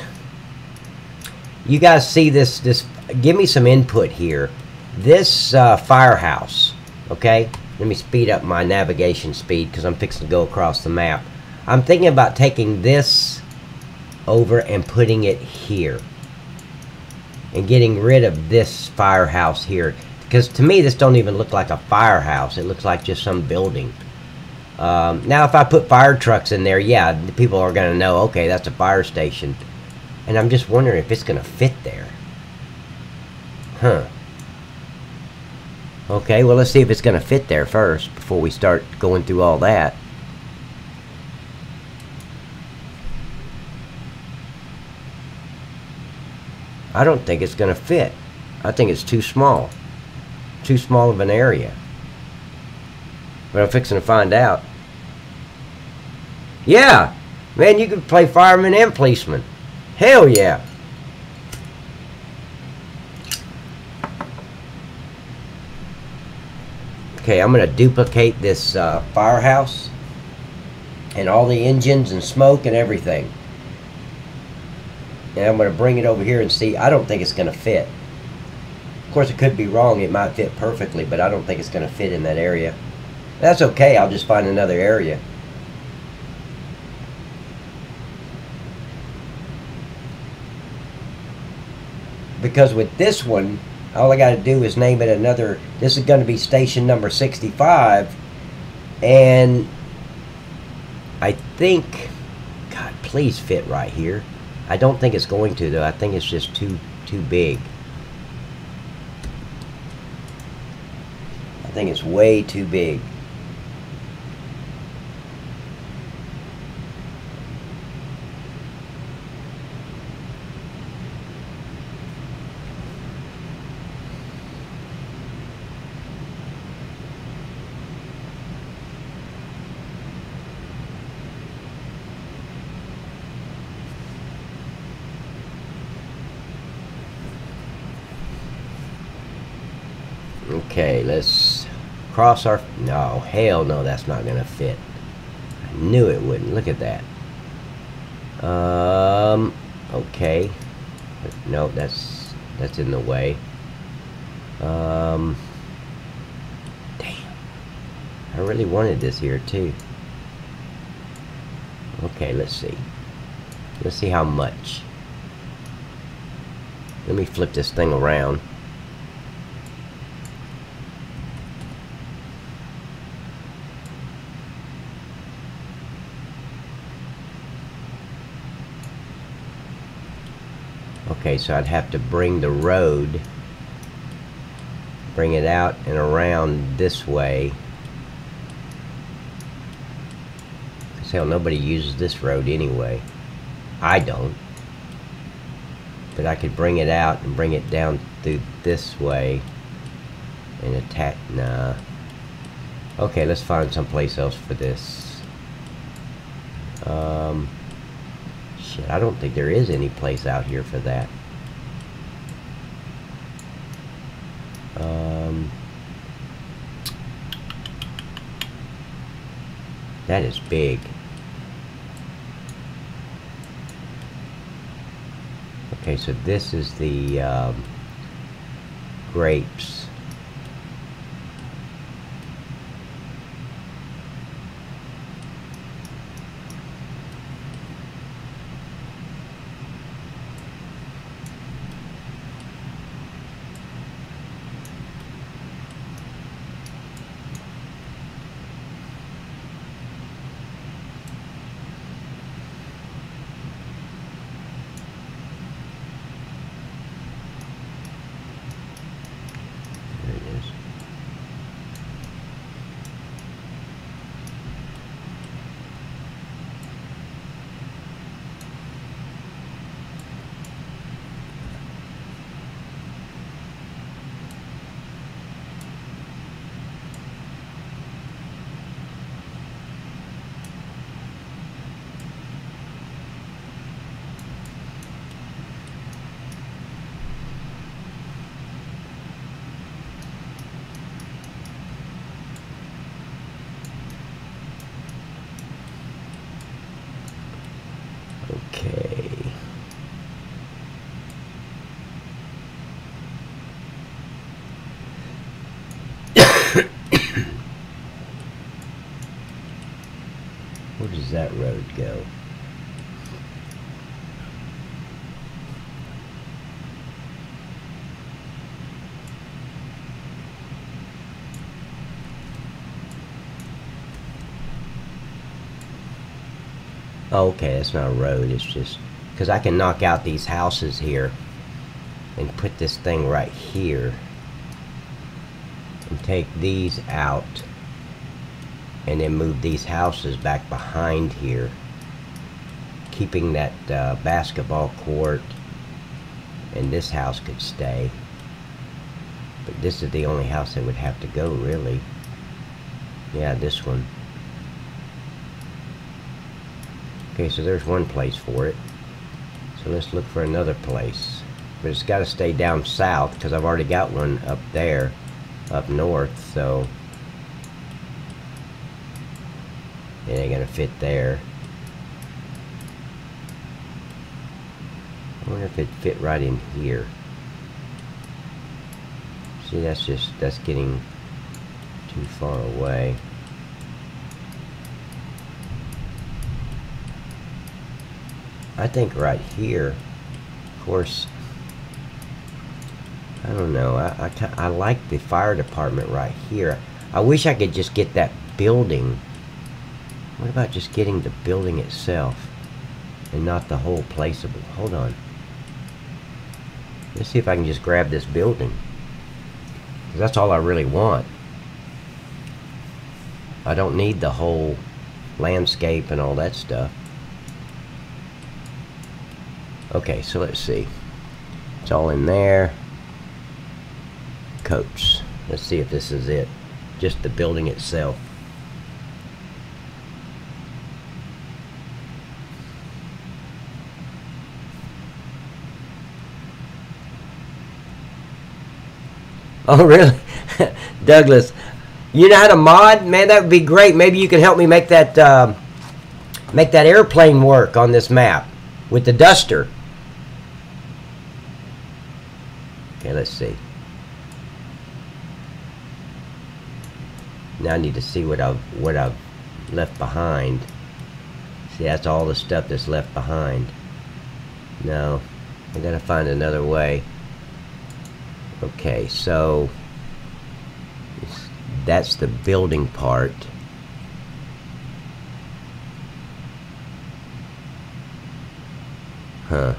You guys see this? Give me some input here. This firehouse. Okay, let me speed up my navigation speed because I'm fixing to go across the map. I'm thinking about taking this over and putting it here and getting rid of this firehouse here, because to me this don't even look like a firehouse. It looks like just some building. Now if I put fire trucks in there, yeah, the people are going to know, okay, that's a fire station. And I'm just wondering if it's going to fit there. Huh. Okay, well, let's see if it's going to fit there first before we start going through all that. I don't think it's going to fit. I think it's too small. Too small of an area. But I'm fixing to find out. Yeah! Man, you could play fireman and policeman. Hell yeah! Okay, I'm going to duplicate this firehouse and all the engines and smoke and everything. And I'm going to bring it over here and see. I don't think it's going to fit. Of course, it could be wrong. It might fit perfectly, but I don't think it's going to fit in that area. That's okay. I'll just find another area. Because with this one, all I got to do is name it another. This is going to be station number 65. And I think, God, please fit right here. I don't think it's going to, though. I think it's just too big. I think it's way too big. Okay, let's cross our... No, hell no, that's not going to fit. I knew it wouldn't. Look at that. Okay. No, that's in the way. Damn. I really wanted this here, too. Okay, let's see. Let's see how much. Let me flip this thing around. Okay, so I'd have to bring the road, bring it out and around this way. Because hell, nobody uses this road anyway. I don't. But I could bring it out and bring it down through this way and attack. Nah. Okay, let's find someplace else for this. Shit, I don't think there is any place out here for that. That is big. Okay, so this is the grapes. Okay. Where does that road go? Oh, okay, it's not a road, it's just because I can knock out these houses here and put this thing right here and take these out and then move these houses back behind here, keeping that basketball court, and this house could stay, but this is the only house that would have to go, really. Yeah, this one. Okay, so there's one place for it. So let's look for another place. But it's got to stay down south because I've already got one up there, up north, so it ain't gonna fit there. I wonder if it fit right in here. See, that's getting too far away. I think right here, of course, I don't know, I like the fire department right here. I wish I could just get that building. What about just getting the building itself and not the whole place? Hold on. Let's see if I can just grab this building. 'Cause that's all I really want. I don't need the whole landscape and all that stuff. Okay, so let's see. It's all in there. Coats. Let's see if this is it. Just the building itself. Oh, really? Douglas, you know how to mod? Man, that would be great. Maybe you could help me make that airplane work on this map with the duster. Okay, let's see. Now I need to see what I've left behind. See, that's all the stuff that's left behind. No, I gotta find another way. Okay, so that's the building part. Huh.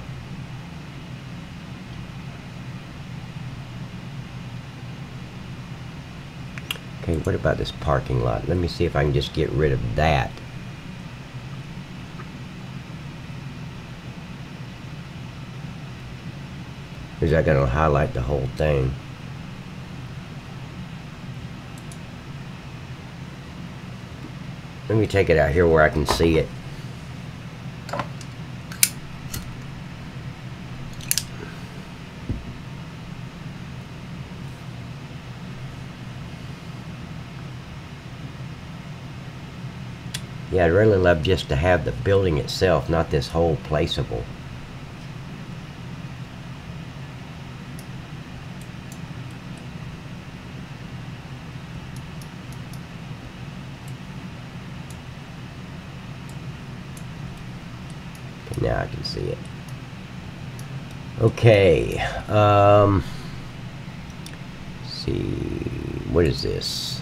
Okay, what about this parking lot? Let me see if I can just get rid of that. Is that going to highlight the whole thing? Let me take it out here where I can see it. Yeah, I'd really love just to have the building itself, not this whole placeable. Okay, now I can see it. Okay, let's see, what is this?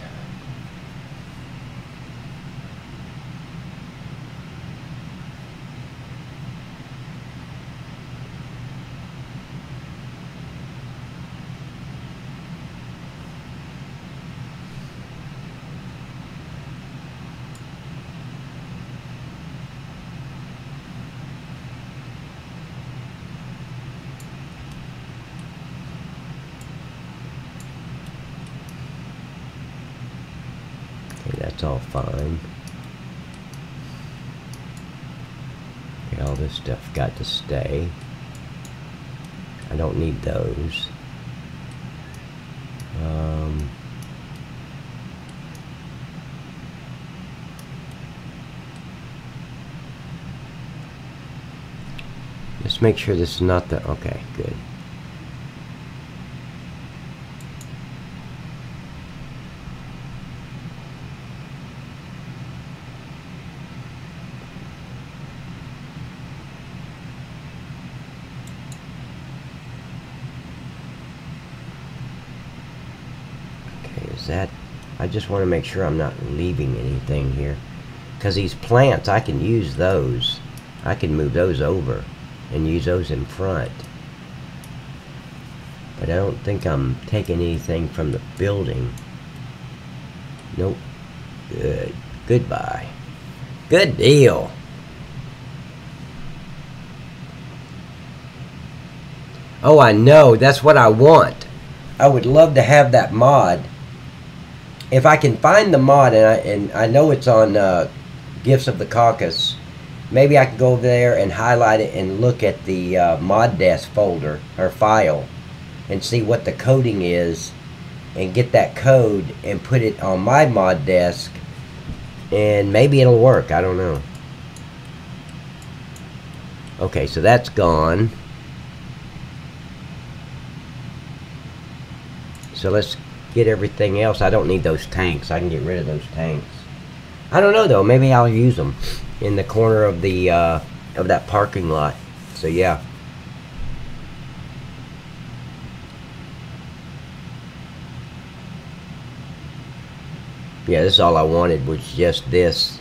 That's all fine. Okay, all this stuff got to stay. I don't need those. Just make sure this is not the... Okay, good. That I just want to make sure I'm not leaving anything here, because these plants, I can use those. I can move those over and use those in front, but I don't think I'm taking anything from the building. Nope. Good. Goodbye. Good deal. Oh, I know, that's what I want. I would love to have that mod. If I can find the mod, and I know it's on Gifts of the Caucus, maybe I can go over there and highlight it and look at the mod desk folder or file and see what the coding is and get that code and put it on my mod desk, and maybe it'll work. I don't know. Okay, so that's gone. So let's get everything else. I don't need those tanks. I can get rid of those tanks. I don't know though. Maybe I'll use them in the corner of the of that parking lot. So yeah. Yeah, this is all I wanted, was just this.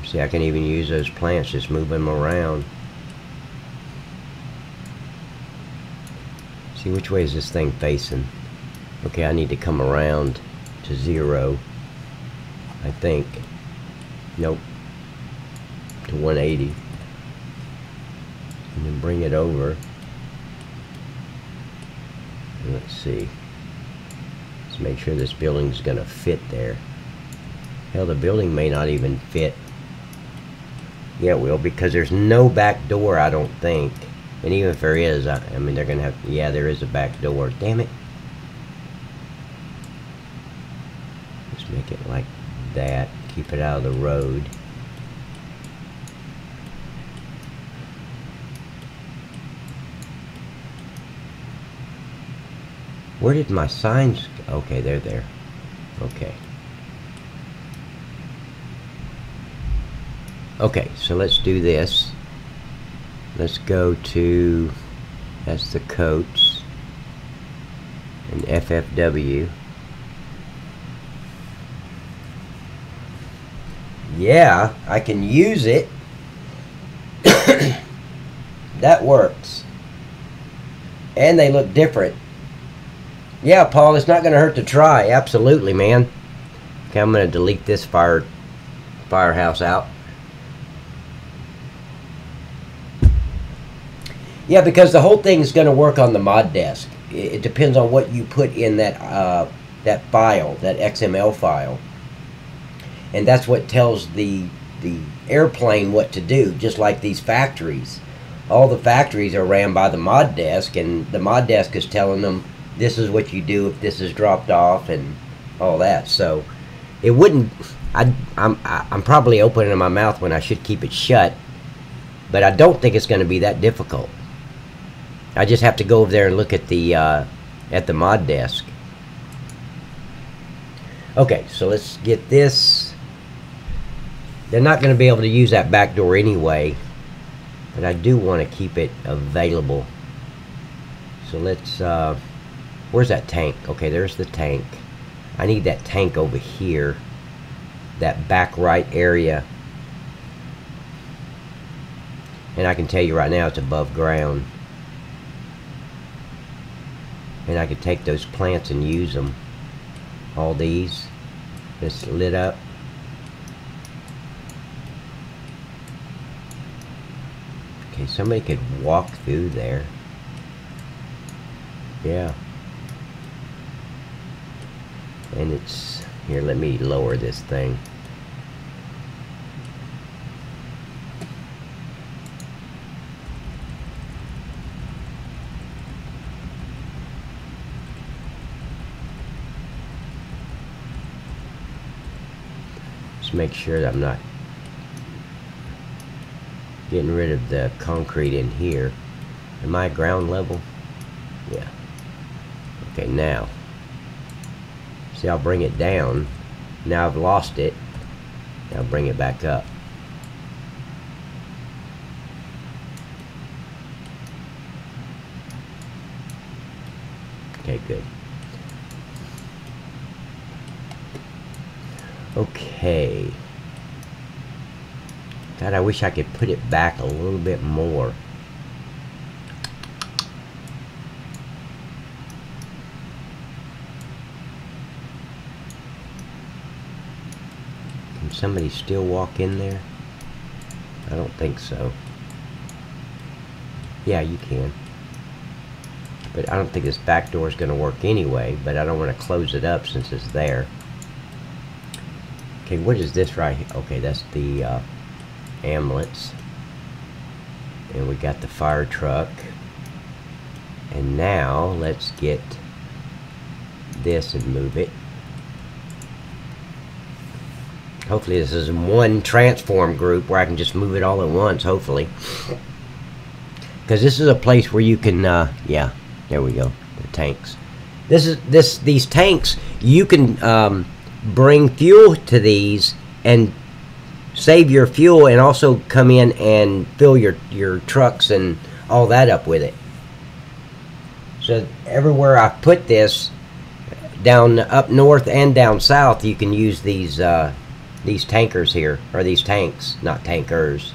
See, I can even use those plants, just move them around. See, which way is this thing facing? Okay, I need to come around to 0, I think. Nope. To 180. And then bring it over. And let's see. Let's make sure this building's gonna fit there. Hell, the building may not even fit. Yeah, it will, because there's no back door, I don't think. And even if there is, I mean, they're going to have... Yeah, there is a back door. Damn it. Just make it like that. Keep it out of the road. Where did my signs... Okay, they're there. Okay. Okay, so let's do this. Let's go to, that's the coats, and FFW. Yeah, I can use it. That works. And they look different. Yeah, Paul, it's not going to hurt to try. Absolutely, man. Okay, I'm going to delete this firehouse out. Yeah, because the whole thing is going to work on the mod desk. It depends on what you put in that that file, that XML file. And that's what tells the airplane what to do, just like these factories. All the factories are ran by the mod desk, and the mod desk is telling them this is what you do if this is dropped off and all that. So it wouldn't. I'm probably opening my mouth when I should keep it shut, but I don't think it's going to be that difficult. I just have to go over there and look at the mod desk. Okay, so let's get this. They're not going to be able to use that back door anyway, but I do want to keep it available. So let's, where's that tank? Okay, there's the tank. I need that tank over here, that back right area. And I can tell you right now it's above ground. And I could take those plants and use them. All these, just lit up. Okay, somebody could walk through there. Yeah. And it's, here, let me lower this thing. Just make sure that I'm not getting rid of the concrete in here. Am I ground level? Yeah. Okay, now. See, I'll bring it down. Now I've lost it. Now I'll bring it back up. Okay, good. Okay. God, I wish I could put it back a little bit more. Can somebody still walk in there? I don't think so. Yeah, you can. But I don't think this back door is going to work anyway, but I don't want to close it up since it's there. Okay, what is this right here? Okay, that's the ambulance. And we got the fire truck. And now let's get this and move it. Hopefully this is one transform group where I can just move it all at once, hopefully. Because this is a place where you can, yeah, there we go, the tanks. These tanks, you can bring fuel to these and save your fuel, and also come in and fill your trucks and all that up with it. So everywhere I put this, down up north and down south, you can use these tankers here, or these tanks, not tankers.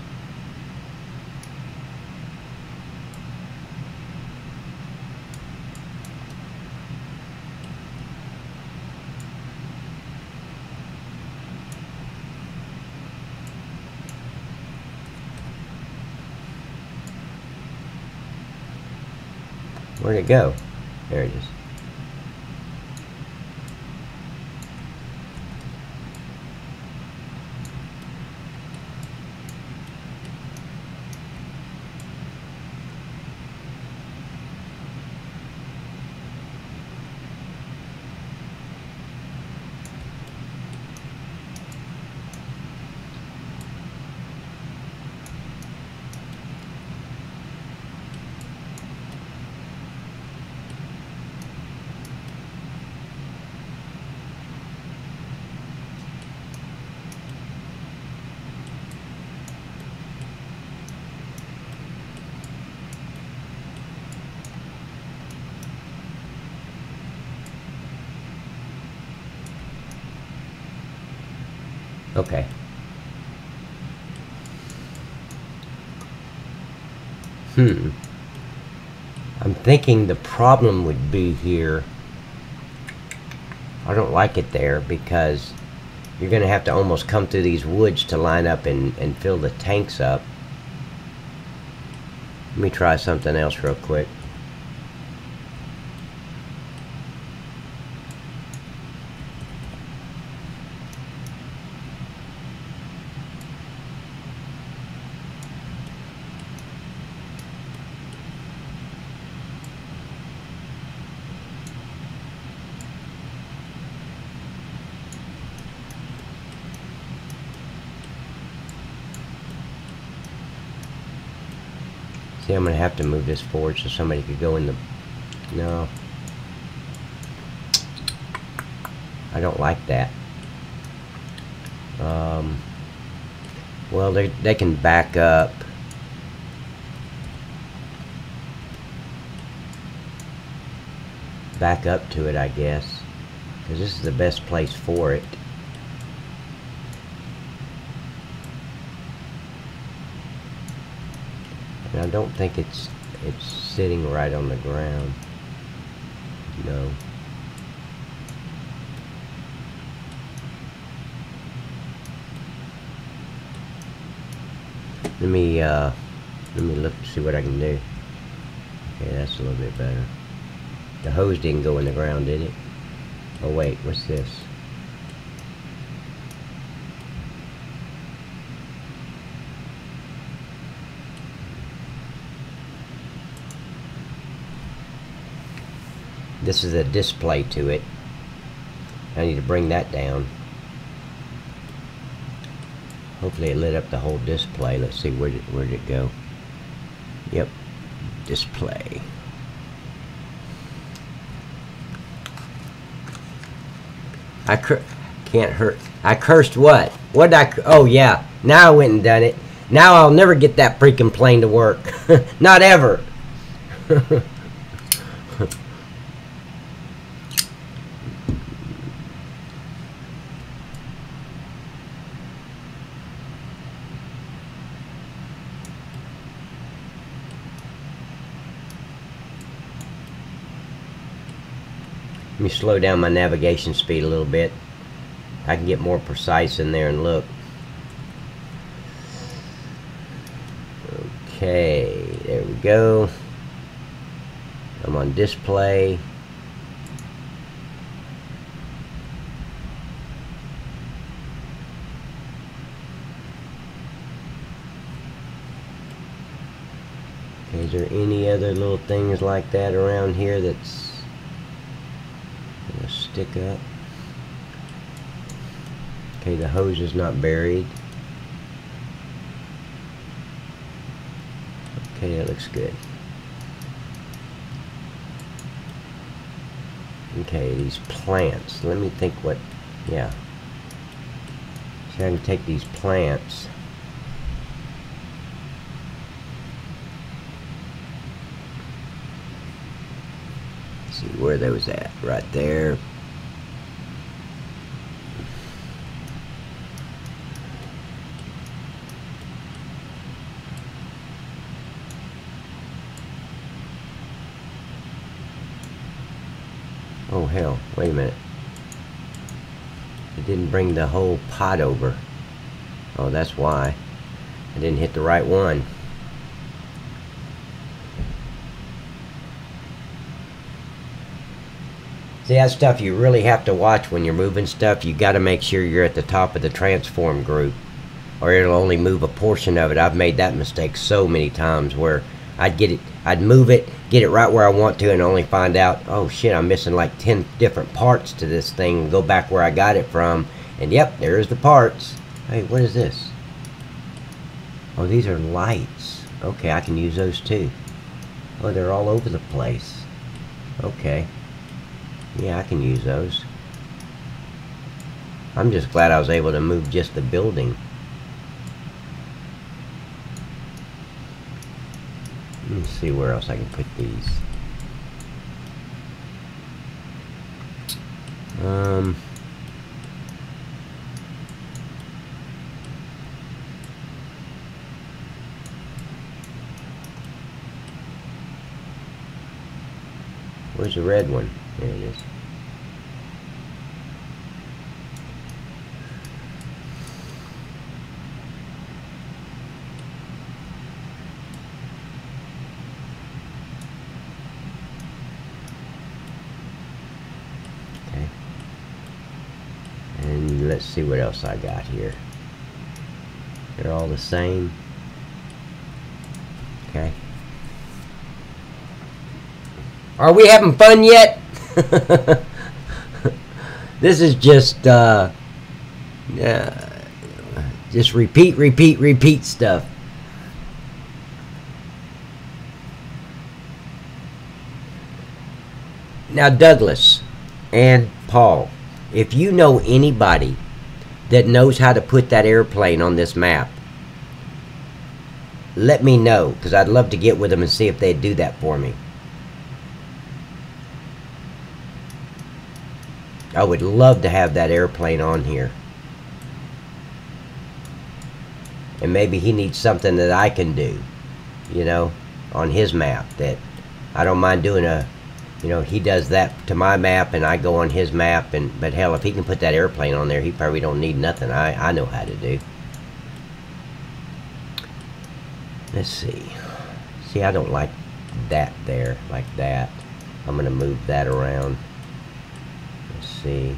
Where'd it go? There it is. Okay. I'm thinking the problem would be here. I don't like it there because you're going to have to almost come through these woods to line up and fill the tanks up. Let me try something else real quick. See, I'm going to have to move this forward so somebody could go in the... No. I don't like that. Well, they can back up. Back up to it, I guess. Because this is the best place for it. And I don't think it's sitting right on the ground. No. Let me look and see what I can do. Okay, that's a little bit better. The hose didn't go in the ground, did it? Oh wait, what's this? This is a display to it. I need to bring that down. Hopefully it lit up the whole display. Let's see, where did it go? Yep, display. Can't hurt. I cursed what? What did I? Oh yeah, now I went and done it. Now I'll never get that freaking plane to work. Not ever. Let me slow down my navigation speed a little bit. I can get more precise in there and look. Okay, there we go. I'm on display. Okay, is there any other little things like that around here that's gonna stick up? Okay, the hose is not buried. Okay, that looks good. Okay, these plants. Let me think what... Yeah. So I can take these plants. See where they was at. Right there. Oh hell, wait a minute. It didn't bring the whole pot over. Oh, that's why. I didn't hit the right one. See, that's stuff you really have to watch when you're moving stuff. You got to make sure you're at the top of the transform group, or it'll only move a portion of it. I've made that mistake so many times where I'd move it, get it right where I want to, and only find out, oh shit, I'm missing like 10 different parts to this thing, and go back where I got it from, and yep, there's the parts. Hey, what is this? Oh, these are lights. Okay, I can use those too. Oh, they're all over the place. Okay. Yeah, I can use those. I'm just glad I was able to move just the building. Let me see where else I can put these. Where's the red one? There it is. Okay. And let's see what else I got here. They're all the same. Okay. Are we having fun yet? This is just repeat stuff. Now, Douglas and Paul, if you know anybody that knows how to put that airplane on this map, let me know, because I'd love to get with them and see if they'd do that for me. I would love to have that airplane on here. And maybe he needs something that I can do, you know, on his map. That I don't mind doing a, you know, he does that to my map and I go on his map. But hell, if he can put that airplane on there, he probably don't need nothing I know how to do. Let's see. See, I don't like that there, like that. I'm going to move that around. Let's see.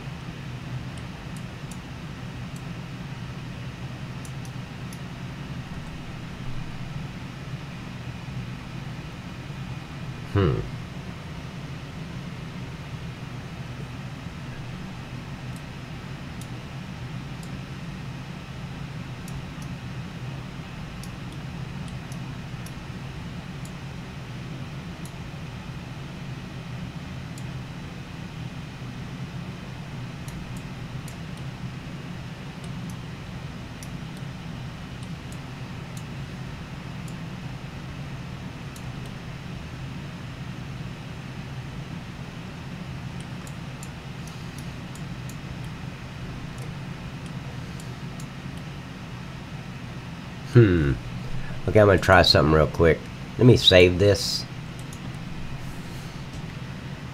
Okay, I'm going to try something real quick. Let me save this.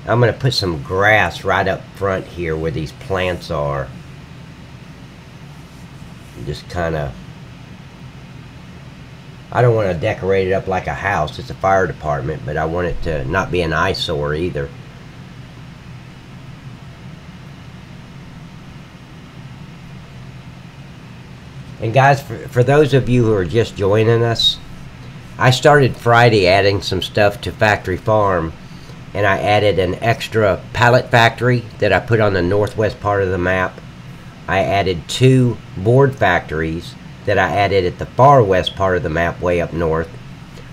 I'm going to put some grass right up front here where these plants are. Just kind of... I don't want to decorate it up like a house. It's a fire department, but I want it to not be an eyesore either. And guys, for those of you who are just joining us, I started Friday adding some stuff to Factory Farm, and I added an extra pallet factory that I put on the northwest part of the map. I added 2 board factories that I added at the far west part of the map, way up north.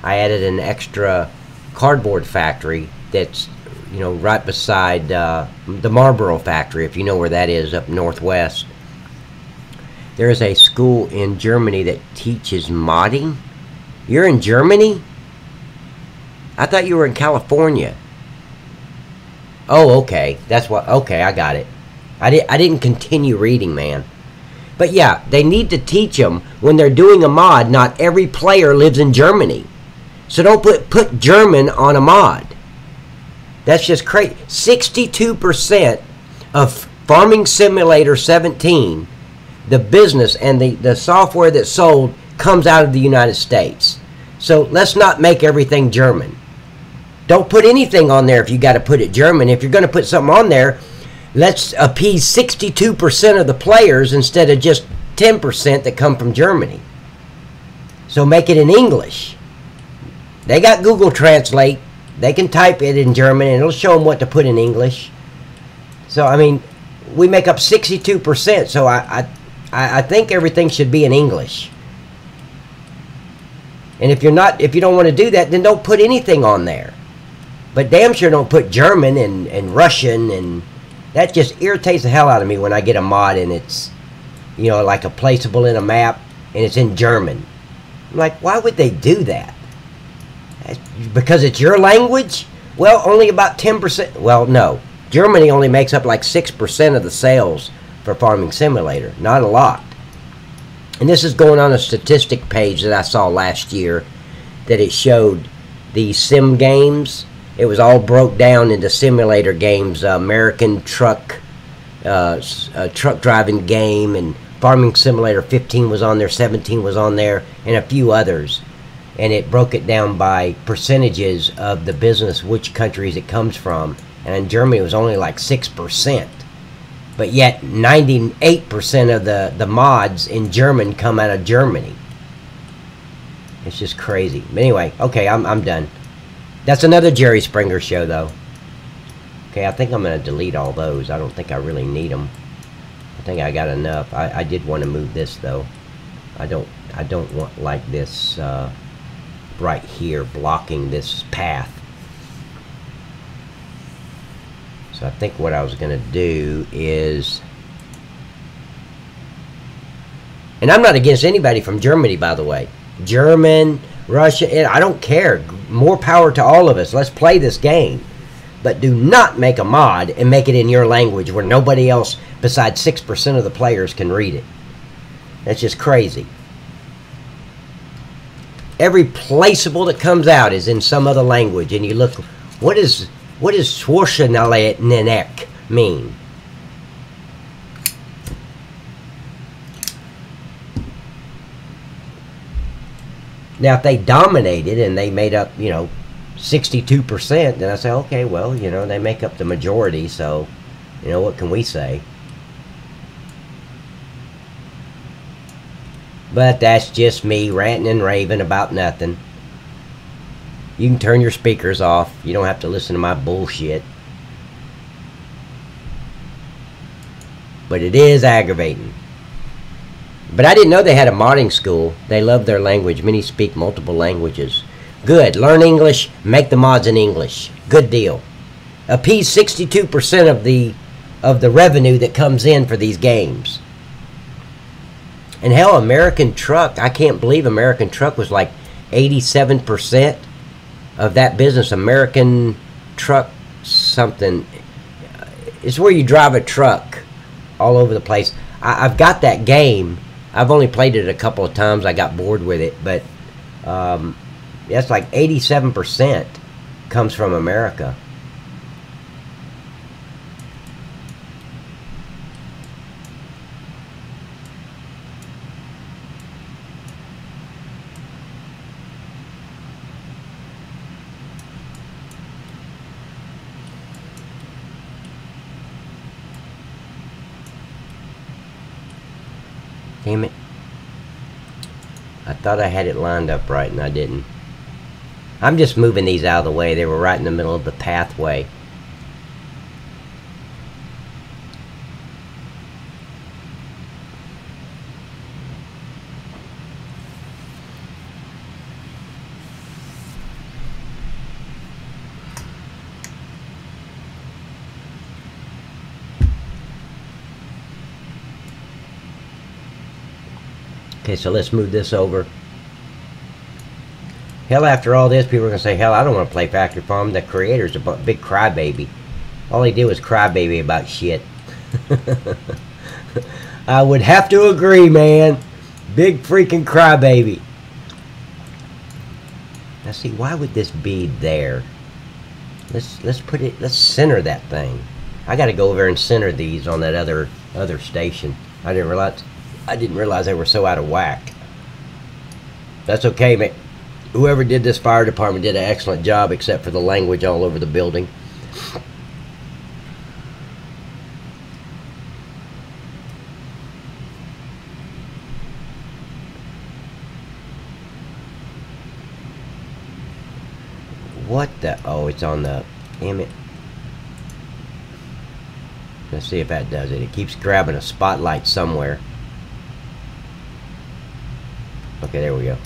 I added an extra cardboard factory that's, you know, right beside the Marlboro factory, if you know where that is, up northwest. There is a school in Germany that teaches modding. You're in Germany? I thought you were in California. Oh, okay. That's what... Okay, I got it. I didn't continue reading, man. But yeah, they need to teach them when they're doing a mod, not every player lives in Germany. So don't put German on a mod. That's just crazy. 62% of Farming Simulator 17... the business and the software that's sold comes out of the United States. So let's not make everything German. Don't put anything on there if you got to put it German. If you're going to put something on there, let's appease 62% of the players instead of just 10% that come from Germany. So make it in English. They got Google Translate. They can type it in German and it'll show them what to put in English. So, I mean, we make up 62%. So I think everything should be in English. And if you don't want to do that, then don't put anything on there. But damn sure don't put German and Russian, and that just irritates the hell out of me when I get a mod and it's, you know, like a placeable in a map and it's in German. I'm like, why would they do that? Because it's your language? Well, only about 10%. Well, no. Germany only makes up like 6% of the sales for Farming Simulator. Not a lot. And this is going on a statistic page that I saw last year, that it showed the sim games it was all broke down into simulator games. American truck driving game, and Farming Simulator 15 was on there, 17 was on there, and a few others. And it broke it down by percentages of the business, which countries it comes from. And in Germany, it was only like 6%. But yet, 98% of the mods in German come out of Germany. It's just crazy. But anyway, okay, I'm done. That's another Jerry Springer show, though. Okay, I think I'm going to delete all those. I don't think I really need them. I think I got enough. I did want to move this, though. I don't want like this right here blocking this path. So I think what I was going to do is... And I'm not against anybody from Germany, by the way. German, Russia, I don't care. More power to all of us. Let's play this game. But do not make a mod and make it in your language where nobody else besides 6% of the players can read it. That's just crazy. Every placeable that comes out is in some other language. And you look, what does Schwarzenegger mean? Now, if they dominated and they made up, 62%, then I say, okay, well, they make up the majority, so, what can we say? But that's just me ranting and raving about nothing. You can turn your speakers off. You don't have to listen to my bullshit. But it is aggravating. But I didn't know they had a modding school. They love their language. Many speak multiple languages. Good. Learn English. Make the mods in English. Good deal. Appease 62% of the revenue that comes in for these games. And hell, American Truck, I can't believe American Truck was like 87% of that business. American Truck something. It's where you drive a truck all over the place. I've got that game. I've only played it a couple of times. I got bored with it. But that's like 87% comes from America. Damn it. I thought I had it lined up right and I didn't. I'm just moving these out of the way. They were right in the middle of the pathway. Okay, so let's move this over. Hell, after all this, people are going to say, hell, I don't want to play Factory Farm. The creator's a big crybaby. All he did was crybaby about shit. I would have to agree, man. Big freaking crybaby. Now see, why would this be there? Let's put it, let's center that thing. I got to go over and center these on that other station. I didn't realize they were so out of whack. That's okay, man. Whoever did this fire department did an excellent job, except for the language all over the building. What the? Oh, it's on the... Damn it. Let's see if that does it. It keeps grabbing a spotlight somewhere. Okay, there we go.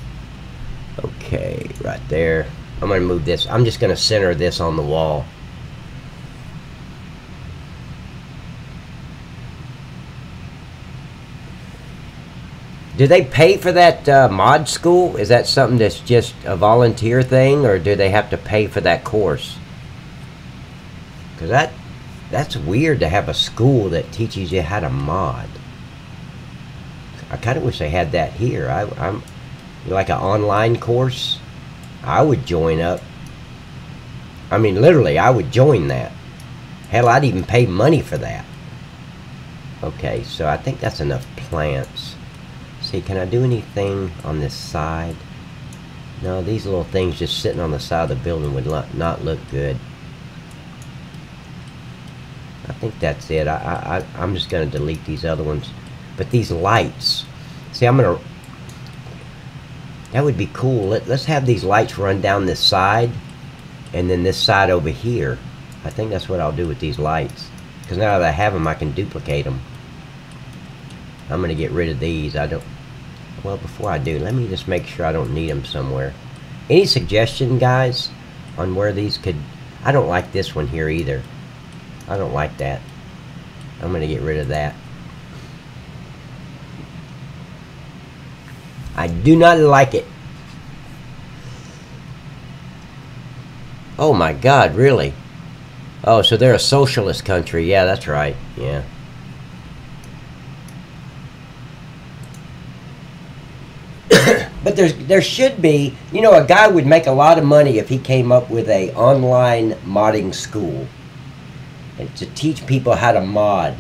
Okay, right there. I'm going to move this. I'm just going to center this on the wall. Do they pay for that mod school? Is that something that's just a volunteer thing, or do they have to pay for that course? Because that's weird to have a school that teaches you how to mod. I kind of wish they had that here. I'm like an online course. I would join up. I mean, literally, I would join that. Hell, I'd even pay money for that. Okay, so I think that's enough plants. See, can I do anything on this side? No, these little things just sitting on the side of the building would not look good. I think that's it. I'm just going to delete these other ones. But these lights, see, I'm going to, that would be cool. Let's have these lights run down this side, and then this side over here. I think that's what I'll do with these lights. Because now that I have them, I can duplicate them. I'm going to get rid of these. Well, before I do, let me just make sure I don't need them somewhere. Any suggestion, guys, on where these could... I don't like this one here either. I don't like that. I'm going to get rid of that. I do not like it. Oh my God, really? Oh, so they're a socialist country. Yeah, that's right. Yeah. But there should be, you know, a guy would make a lot of money if he came up with a online modding school and to teach people how to mod.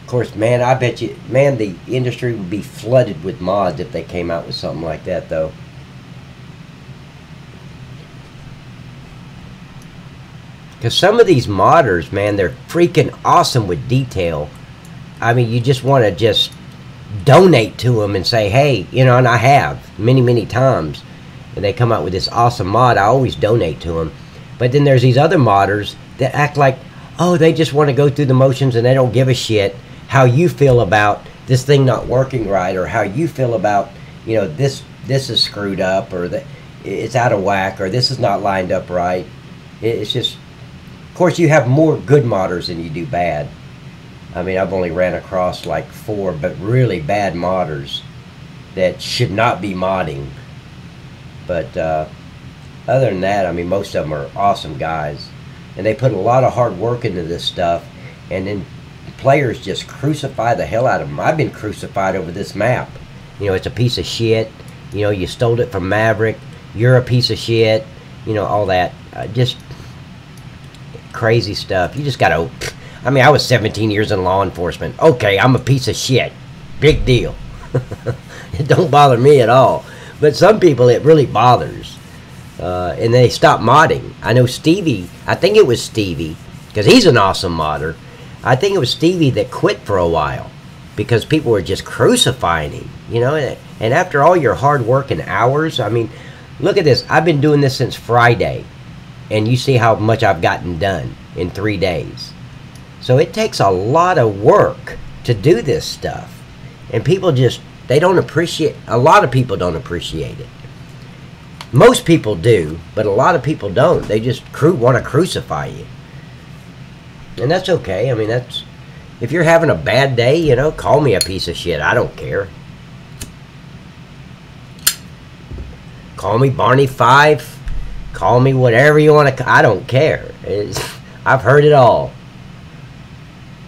Of course, man, I bet you, man, the industry would be flooded with mods if they came out with something like that, though. Because some of these modders, man, they're freaking awesome with detail. I mean, you just want to just donate to them and say, hey, you know, and I have many times. And they come out with this awesome mod, I always donate to them. But then there's these other modders that act like, oh, they just want to go through the motions and they don't give a shit how you feel about this thing not working right, or how you feel about, you know, this is screwed up, or that it's out of whack, or this is not lined up right. It's just, of course, you have more good modders than you do bad. I mean, I've only ran across like 4, but really bad modders that should not be modding. But other than that, I mean, most of them are awesome guys. And they put a lot of hard work into this stuff. And then players just crucify the hell out of them. I've been crucified over this map. You know, it's a piece of shit. You know, you stole it from Maverick. You're a piece of shit. You know, all that. Just crazy stuff. You just gotta... I mean, I was 17 years in law enforcement. Okay, I'm a piece of shit. Big deal. It don't bother me at all. But some people, it really bothers. And they stop modding. I know Stevie, I think it was Stevie, because he's an awesome modder. I think it was Stevie that quit for a while because people were just crucifying him, you know. And after all your hard work and hours, I mean, look at this. I've been doing this since Friday, and you see how much I've gotten done in 3 days. So it takes a lot of work to do this stuff. And people just, they don't appreciate, a lot of people don't appreciate it. Most people do, but a lot of people don't. They just want to crucify you. And that's okay. I mean, that's, if you're having a bad day, you know, call me a piece of shit. I don't care. Call me Barney 5. Call me whatever you want to, I don't care. I've heard it all.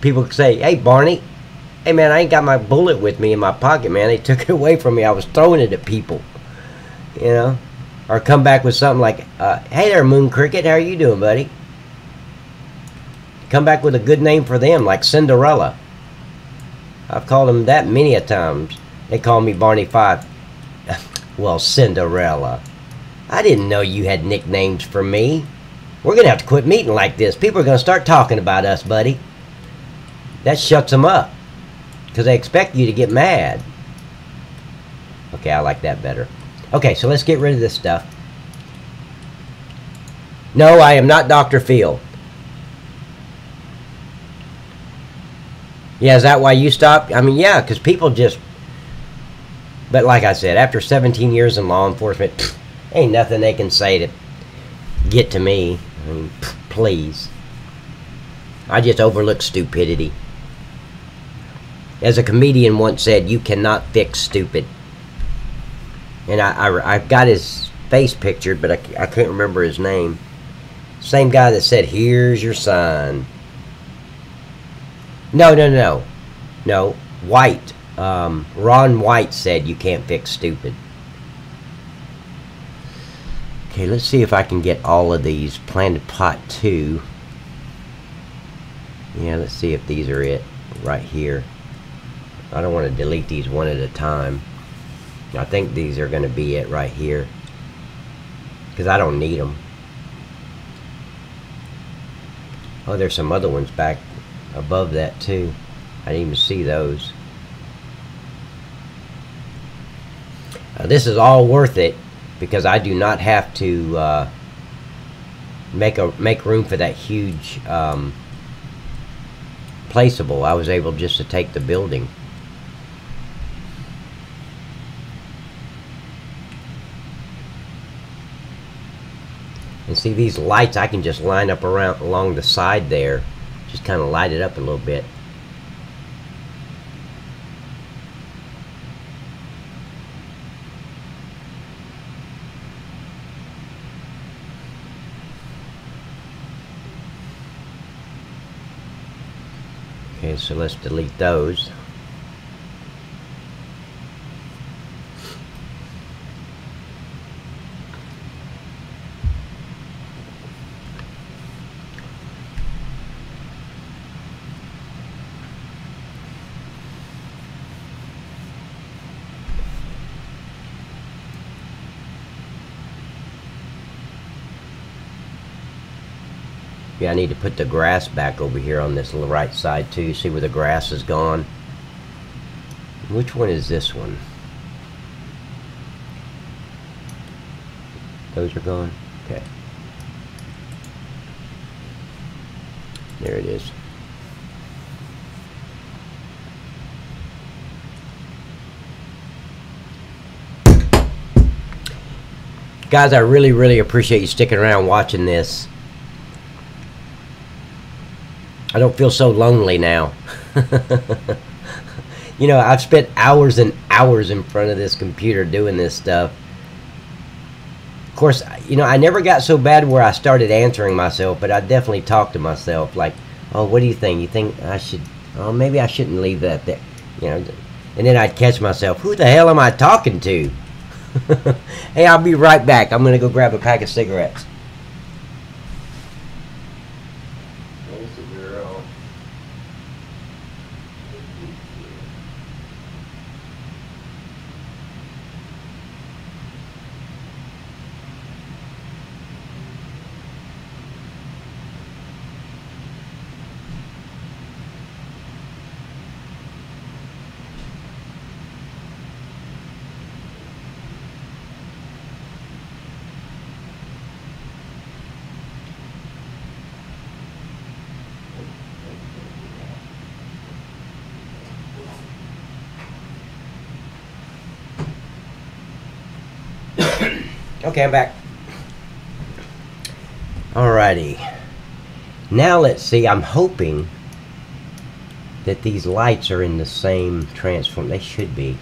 People say, hey, Barney, hey, man, I ain't got my bullet with me in my pocket, man. They took it away from me. I was throwing it at people, you know. Or come back with something like, hey there, Moon Cricket, how are you doing, buddy? Come back with a good name for them, like Cinderella. I've called them that many a times. They call me Barney 5. Well, Cinderella. I didn't know you had nicknames for me. We're going to have to quit meeting like this. People are going to start talking about us, buddy. That shuts them up. Because they expect you to get mad. Okay, I like that better. Okay, so let's get rid of this stuff. No, I am not Dr. Phil. Yeah, is that why you stopped? I mean, yeah, because people just... But like I said, after 17 years in law enforcement, ain't nothing they can say to get to me. I mean, please. I just overlook stupidity. As a comedian once said, you cannot fix stupid. And I've got his face pictured, but I can't remember his name. Same guy that said, here's your sign. No. White. Ron White said you can't fix stupid. Okay, let's see if I can get all of these. Planted pot 2. Yeah, let's see if these are it right here. I don't want to delete these one at a time. I think these are going to be it right here, because I don't need them. Oh, there's some other ones back above that too. I didn't even see those. This is all worth it because I do not have to make room for that huge placeable. I was able just to take the building. And see these lights, I can just line up around along the side there, just kind of light it up a little bit. Okay, so let's delete those. Yeah, I need to put the grass back over here on this little right side too. See where the grass is gone? Which one is this one? Those are gone? Okay. There it is. Guys, I really appreciate you sticking around watching this. I don't feel so lonely now. You know, I've spent hours and hours in front of this computer doing this stuff. Of course, you know, I never got so bad where I started answering myself, but I definitely talked to myself like, oh, what do you think? You think I should, oh, maybe I shouldn't leave that there. You know, and then I'd catch myself, who the hell am I talking to? Hey, I'll be right back. I'm going to go grab a pack of cigarettes. Okay, I'm back. Alrighty. Now let's see. I'm hoping that these lights are in the same transform. They should be.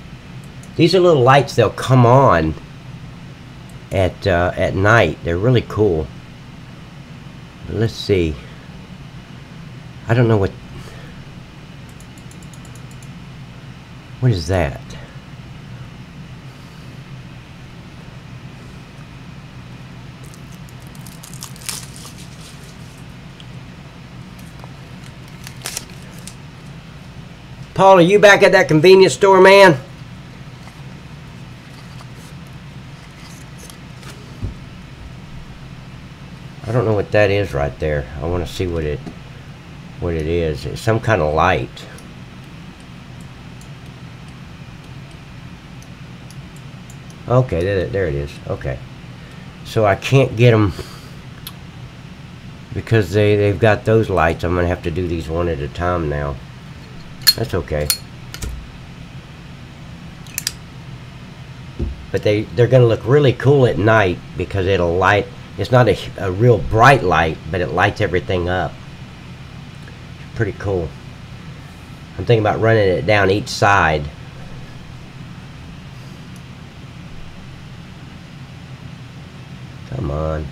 These are little lights. They'll come on at night. They're really cool. Let's see. I don't know what is that? Paul, are you back at that convenience store, man? I don't know what that is right there. I want to see what it is. It's some kind of light. Okay, there it is. Okay. So I can't get them because they've got those lights. I'm going to have to do these one at a time now. That's okay. But they're going to look really cool at night because it'll light. It's not a real bright light, but it lights everything up. Pretty cool. I'm thinking about running it down each side. Come on.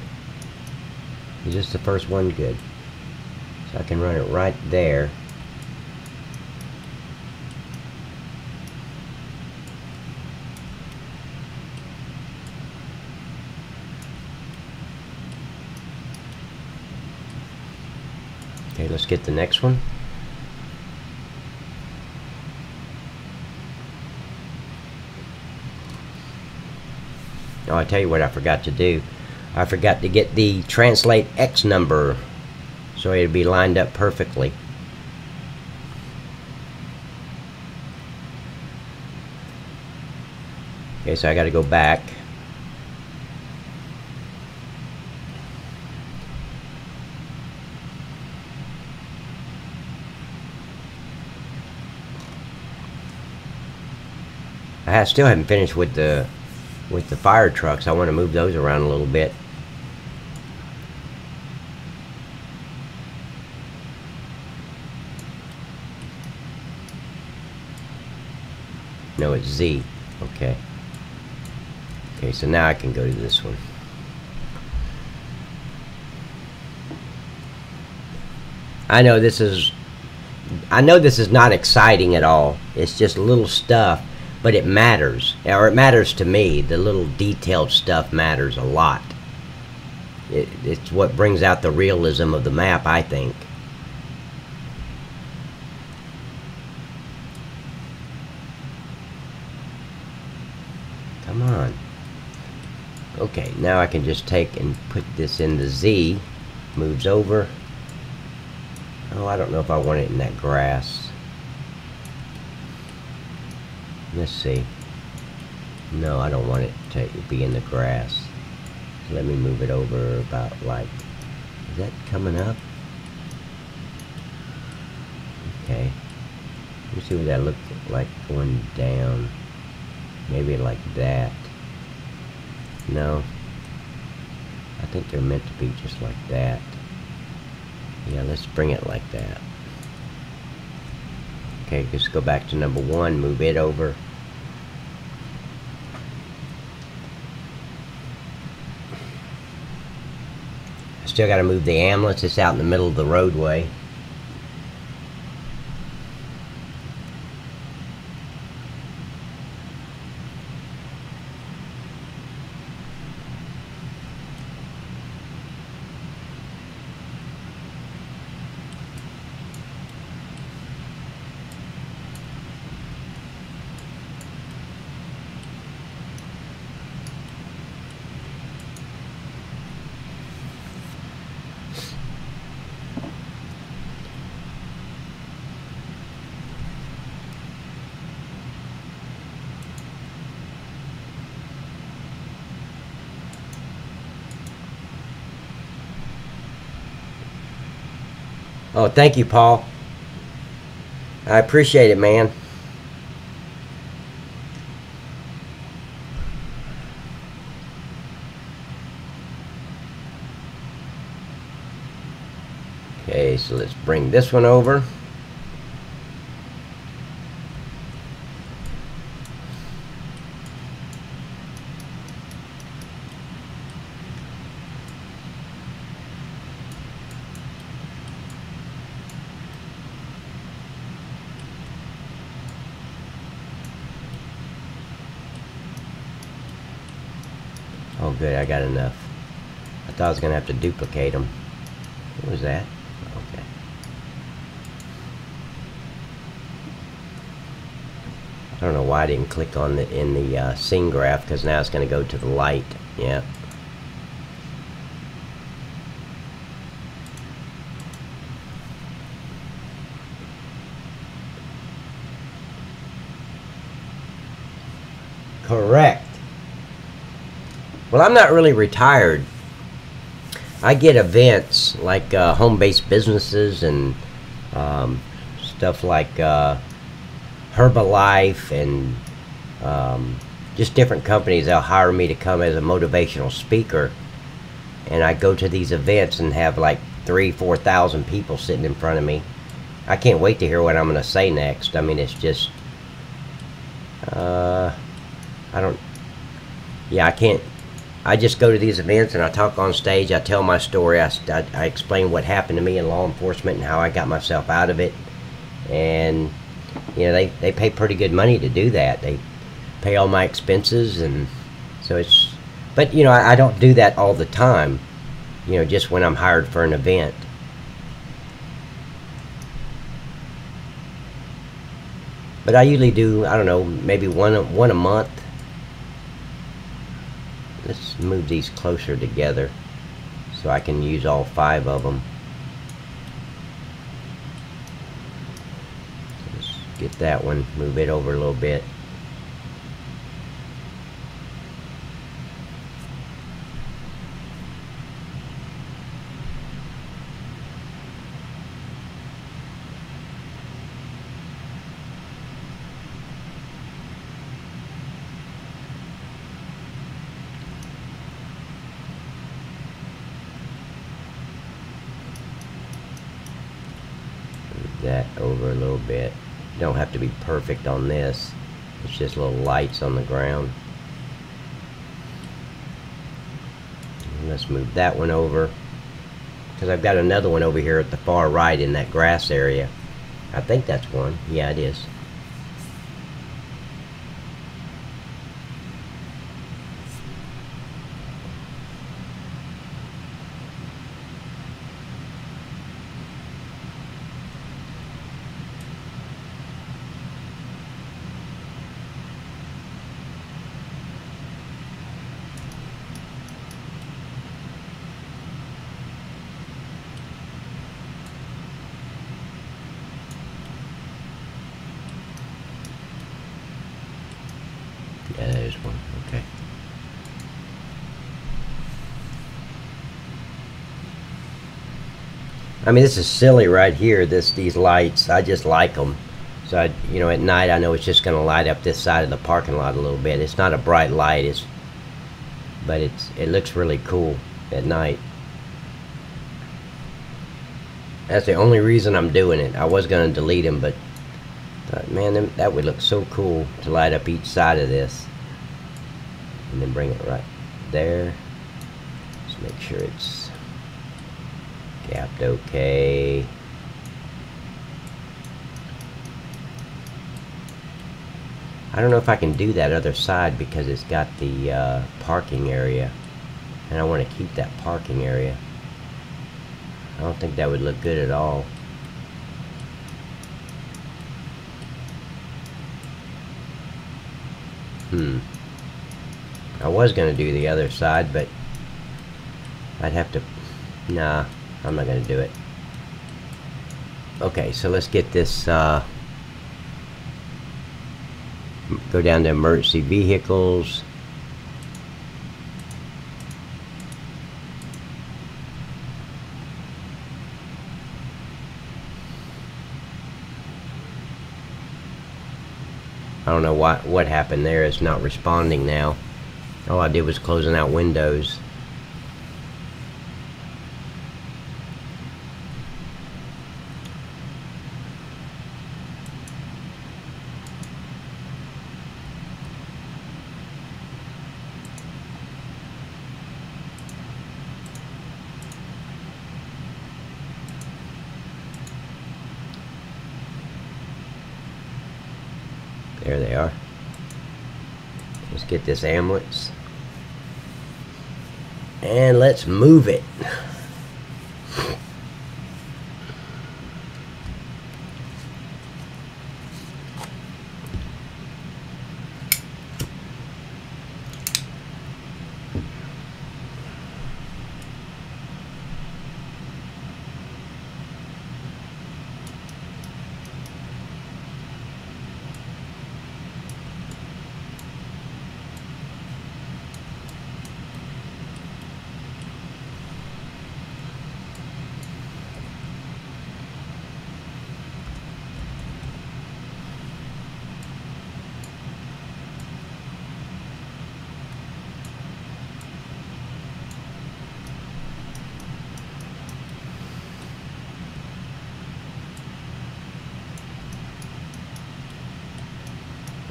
Is this the first one? Good. So I can run it right there. Okay, let's get the next one. Oh, I tell you what I forgot to do. I forgot to get the translate X number so it'd be lined up perfectly. Okay, so I got to go back. I still haven't finished with the fire trucks. I want to move those around a little bit. No, it's Z. Okay. Okay, so now I can go to this one. I know this is not exciting at all. It's just little stuff, but it matters. Or it matters to me. The little detailed stuff matters a lot. It's what brings out the realism of the map, I think. Come on. Okay, now I can just take and put this in the Z. Moves over. Oh, I don't know if I want it in that grass. Let's see. No, I don't want it to be in the grass. So let me move it over about like... Is that coming up? Okay. Let me see what that looks like going down. Maybe like that. No. I think they're meant to be just like that. Yeah, let's bring it like that. Okay, just go back to number 1, move it over. I still got to move the ambulance. It's out in the middle of the roadway. Oh, thank you, Paul. I appreciate it, man. Okay, so let's bring this one over. Oh good, I got enough. I thought I was going to have to duplicate them. What was that? Okay. I don't know why I didn't click on the in the scene graph, because now it's going to go to the light. Yeah. Correct. Well, I'm not really retired. I get events like home-based businesses and stuff like Herbalife and just different companies. They'll hire me to come as a motivational speaker, and I go to these events and have like 3,000-4,000 people sitting in front of me. I can't wait to hear what I'm going to say next. I mean, it's just I just go to these events and I talk on stage. I tell my story. I explain what happened to me in law enforcement and how I got myself out of it. And you know, they pay pretty good money to do that. They pay all my expenses, and so it's. But you know, I don't do that all the time. You know, just when I'm hired for an event. But I usually do, I don't know, maybe one a month. Let's move these closer together so I can use all 5 of them. Let's get that one, move it over a little bit. That over a little bit. Don't have to be perfect on this. It's just little lights on the ground. And let's move that one over, because I've got another one over here at the far right in that grass area. I think that's one. Yeah, it is. Yeah, that is one. Okay. I mean, this is silly right here. These lights. I just like them. So at night I know it's just going to light up this side of the parking lot a little bit. It's not a bright light. But it looks really cool at night. That's the only reason I'm doing it. I was going to delete them, but man, that would look so cool to light up each side of this. And then bring it right there. Just make sure it's gapped okay. I don't know if I can do that other side because it's got the parking area. And I want to keep that parking area. I don't think that would look good at all. I was going to do the other side, but I'd have to... Nah, I'm not going to do it. Okay, so let's get this... go down to emergency vehicles. I don't know what happened there. It's not responding now. All I did was closing out windows. There they are. Let's get this ambulance. And let's move it.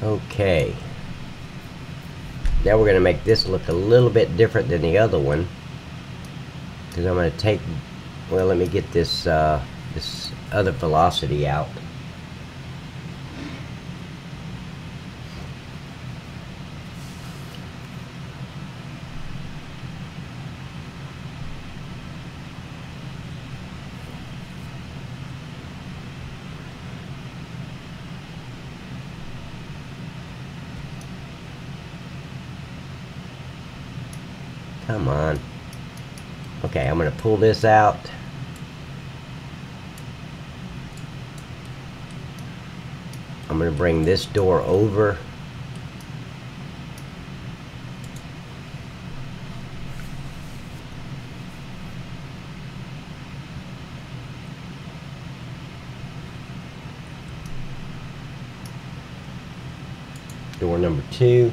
Okay, now we're going to make this look a little bit different than the other one, because I'm going to take, well, let me get this this other velocity out. Come on. Okay, I'm going to pull this out. I'm going to bring this door over. Door number 2.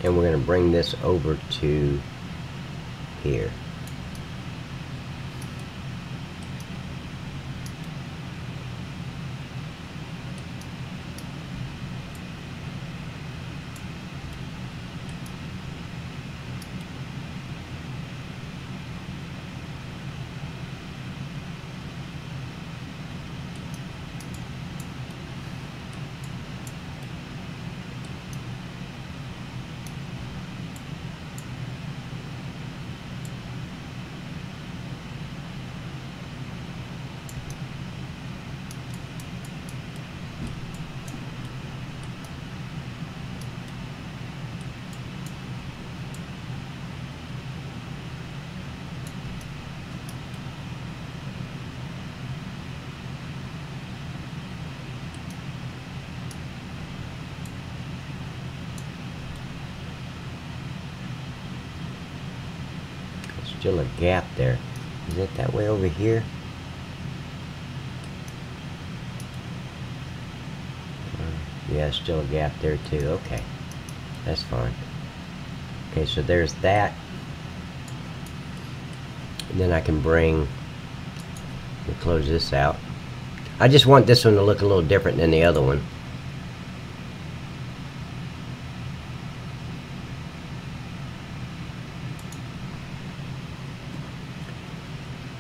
And we're going to bring this over to here. Still a gap there. Is it that way over here? Yeah, still a gap there too. Okay, that's fine. Okay, so there's that. And then I can bring, let me close this out. I just want this one to look a little different than the other one.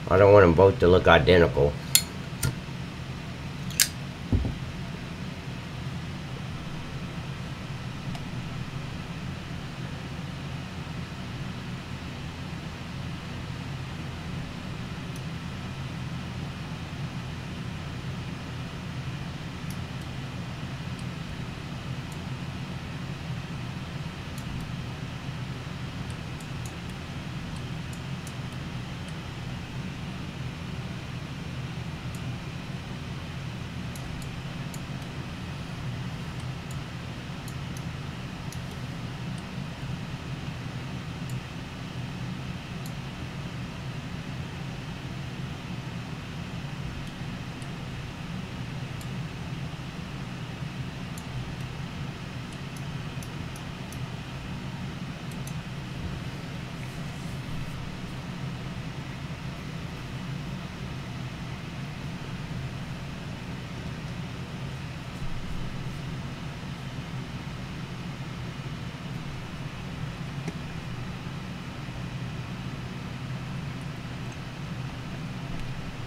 I don't want them both to look identical.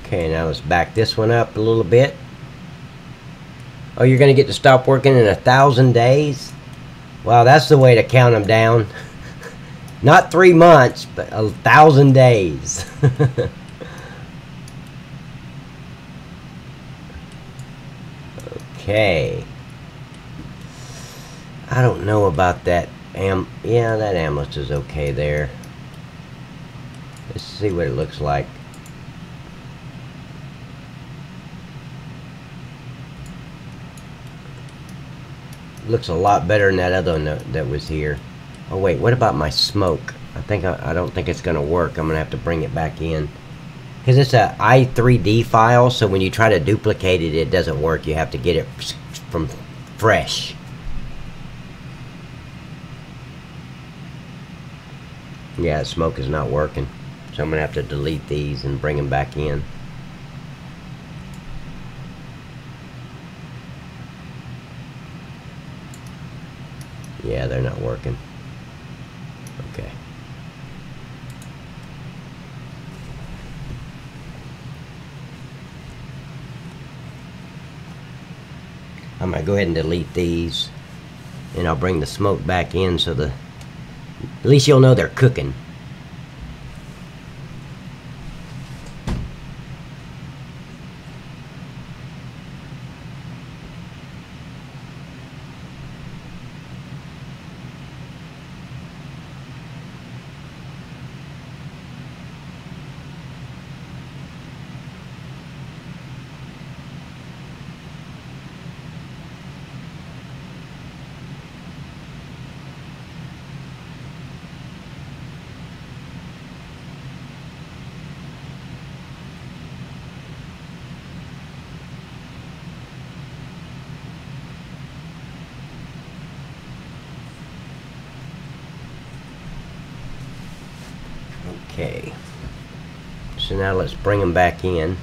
Okay, now let's back this one up a little bit. Oh, you're going to get to stop working in 1,000 days? Well, that's the way to count them down. Not 3 months, but 1,000 days. Okay. I don't know about that. Yeah, that amethyst is okay there. Let's see what it looks like. Looks a lot better than that other one that was here. Oh wait, what about my smoke? I don't think it's gonna work. I'm gonna have to bring it back in because it's a i3D file, so when you try to duplicate it, it doesn't work. You have to get it from fresh. Yeah, smoke is not working, so I'm gonna have to delete these and bring them back in. Yeah, they're not working. Okay. I'm gonna go ahead and delete these, and I'll bring the smoke back in so at least you'll know they're cooking. Okay, so now let's bring them back in.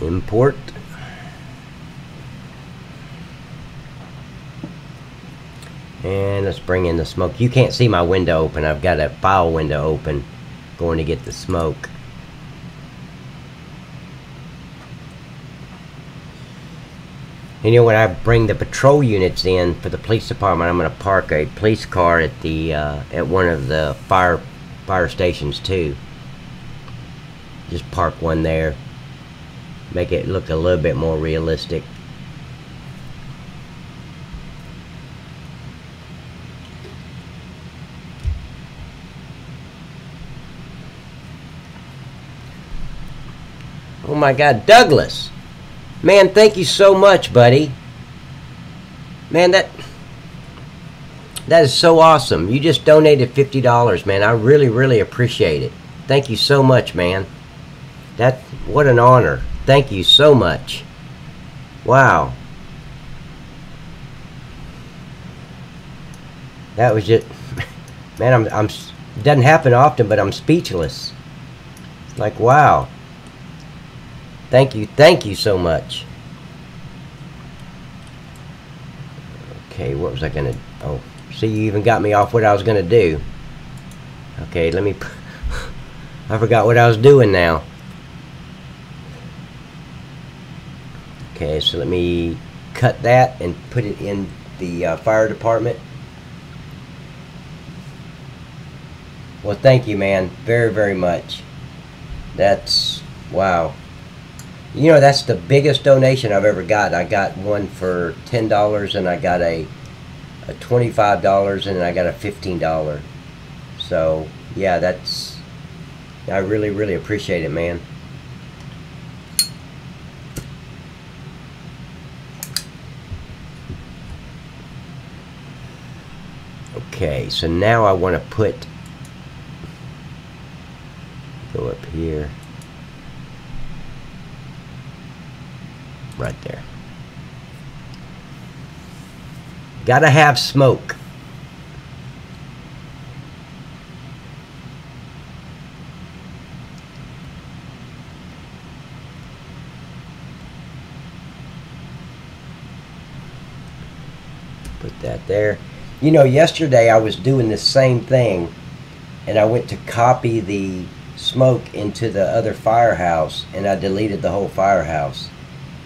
Import. And let's bring in the smoke. You can't see my window open. I've got a file window open going to get the smoke. And you know, when I bring the patrol units in for the police department, I'm going to park a police car at the at one of the fire stations too. Just park one there, make it look a little bit more realistic. Oh my God, Douglas! Man, thank you so much, buddy. Man, that is so awesome. You just donated $50, man. I really, really appreciate it. Thank you so much, man. What an honor. Thank you so much. Wow. That was just, man, it doesn't happen often, but I'm speechless. It's like, wow. Thank you so much. Okay, what was I gonna, oh, see, you even got me off what I was gonna do. Okay, I forgot what I was doing now. Okay, so let me cut that and put it in the fire department. Well, thank you, man, very, very much. That's, wow. You know, that's the biggest donation I've ever got. I got one for $10, and I got a $25, and I got a $15. So, yeah, I really, really appreciate it, man. Okay, so now I want to go up here. Right there. Gotta have smoke. Put that there. You know, yesterday I was doing the same thing, and I went to copy the smoke into the other firehouse, and I deleted the whole firehouse.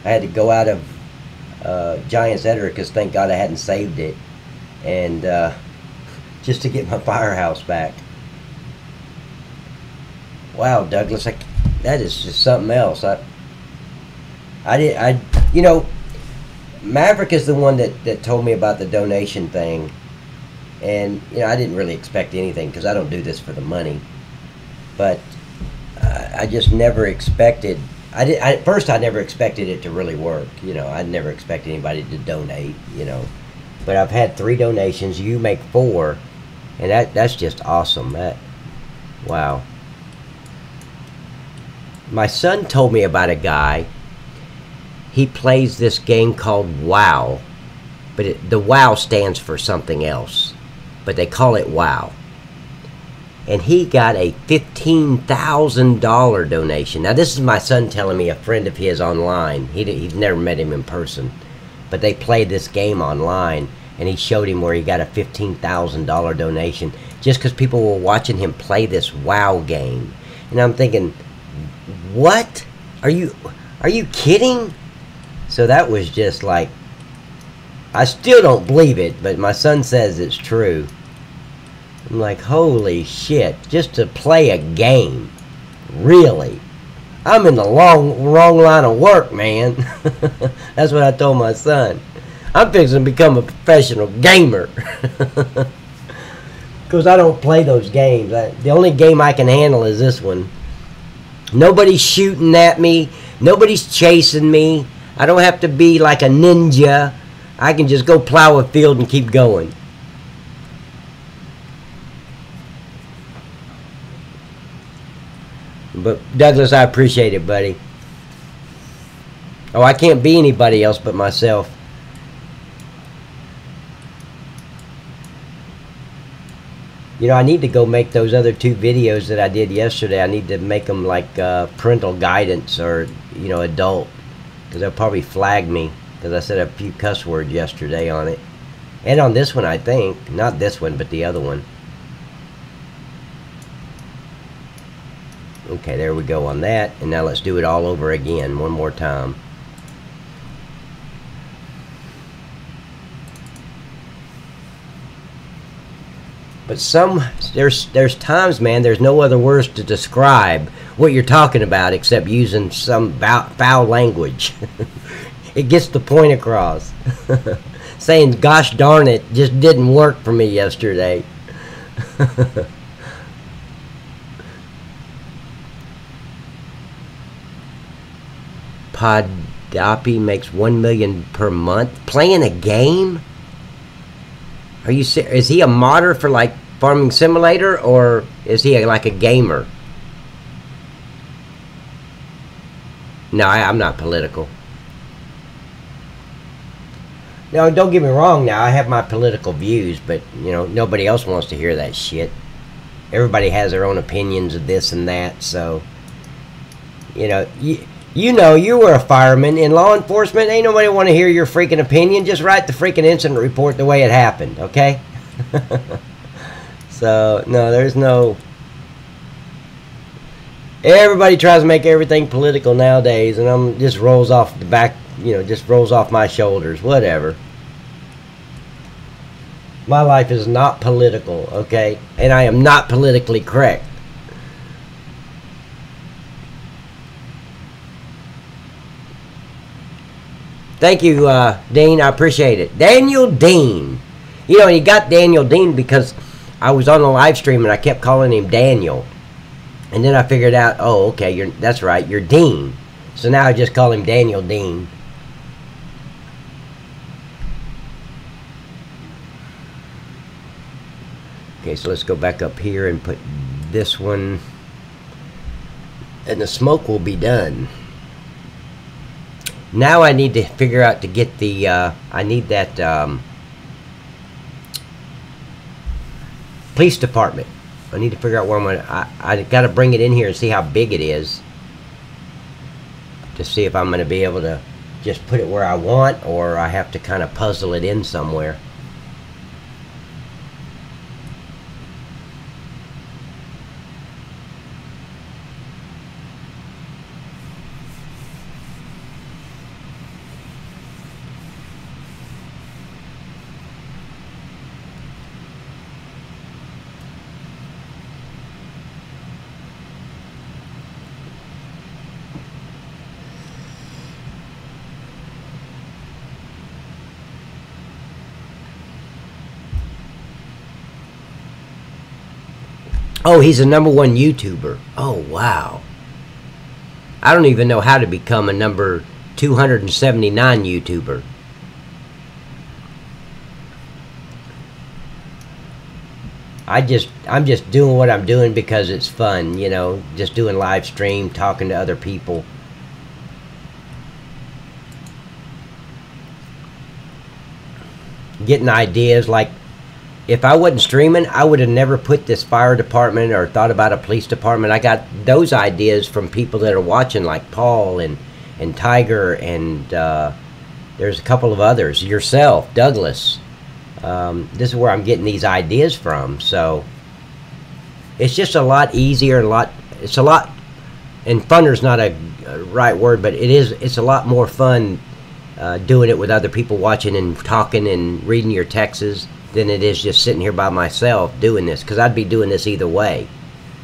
I had to go out of Giant's Editor because thank God I hadn't saved it, and just to get my firehouse back. Wow, Douglas, that is just something else. You know, Maverick is the one that told me about the donation thing, and you know, I didn't really expect anything because I don't do this for the money, but I just never expected. At first, I never expected it to really work. You know, I never expected anybody to donate. You know, but I've had 3 donations. You make 4, and that's just awesome. Wow. My son told me about a guy. He plays this game called WoW, but the WoW stands for something else, but they call it WoW. And he got a $15,000 donation. Now, this is my son telling me, a friend of his online. He's never met him in person. But they played this game online, and he showed him where he got a $15,000 donation just because people were watching him play this WoW game. And I'm thinking, what? Are you kidding? So that was just like, I still don't believe it, but my son says it's true. I'm like, holy shit, just to play a game. Really? I'm in the wrong line of work, man. That's what I told my son. I'm fixing to become a professional gamer. Because I don't play those games. The only game I can handle is this one. Nobody's shooting at me. Nobody's chasing me. I don't have to be like a ninja. I can just go plow a field and keep going. But Douglas, I appreciate it, buddy. Oh, I can't be anybody else but myself. You know, I need to go make those other 2 videos that I did yesterday. I need to make them like parental guidance or, you know, adult. Because they'll probably flag me. Because I said a few cuss words yesterday on it. And on this one, I think. Not this one, but the other one. Okay, there we go on that. And now let's do it all over again one more time. But there's times, man, there's no other words to describe what you're talking about except using some foul language. It gets the point across. Saying, gosh darn it, just didn't work for me yesterday. Podapi makes $1 million per month playing a game. Are you serious? Is he a modder for like Farming Simulator, or is he like a gamer? No, I'm not political. No, don't get me wrong. Now I have my political views, but you know nobody else wants to hear that shit. Everybody has their own opinions of this and that, so you know. You know, you were a fireman in law enforcement. Ain't nobody want to hear your freaking opinion. Just write the freaking incident report the way it happened, okay? So, no, there's no... Everybody tries to make everything political nowadays, and just rolls off the back, you know, just rolls off my shoulders. Whatever. My life is not political, okay? And I am not politically correct. Thank you, Dean. I appreciate it. Daniel Dean. You know, he got Daniel Dean because I was on a live stream and I kept calling him Daniel. And then I figured out, oh, okay, that's right, you're Dean. So now I just call him Daniel Dean. Okay, so let's go back up here and put this one. And the smoke will be done. Now I need to figure out to get the, I need that police department. I need to figure out where I'm going to, I got to bring it in here and see how big it is. To see if I'm going to be able to just put it where I want, or I have to kind of puzzle it in somewhere. Oh, he's a #1 YouTuber. Oh, wow. I don't even know how to become a number 279 YouTuber. I'm just doing what I'm doing because it's fun, you know, just doing live stream, talking to other people. Getting ideas. Like, if I wasn't streaming, I would have never put this fire department or thought about a police department. I got those ideas from people that are watching, like Paul and Tiger, and there's a couple of others. Yourself, Douglas. This is where I'm getting these ideas from. So it's just a lot easier, it's a lot, and funner's not a right word, but it's a lot more fun doing it with other people watching and talking and reading your texts than it is just sitting here by myself doing this, because I'd be doing this either way.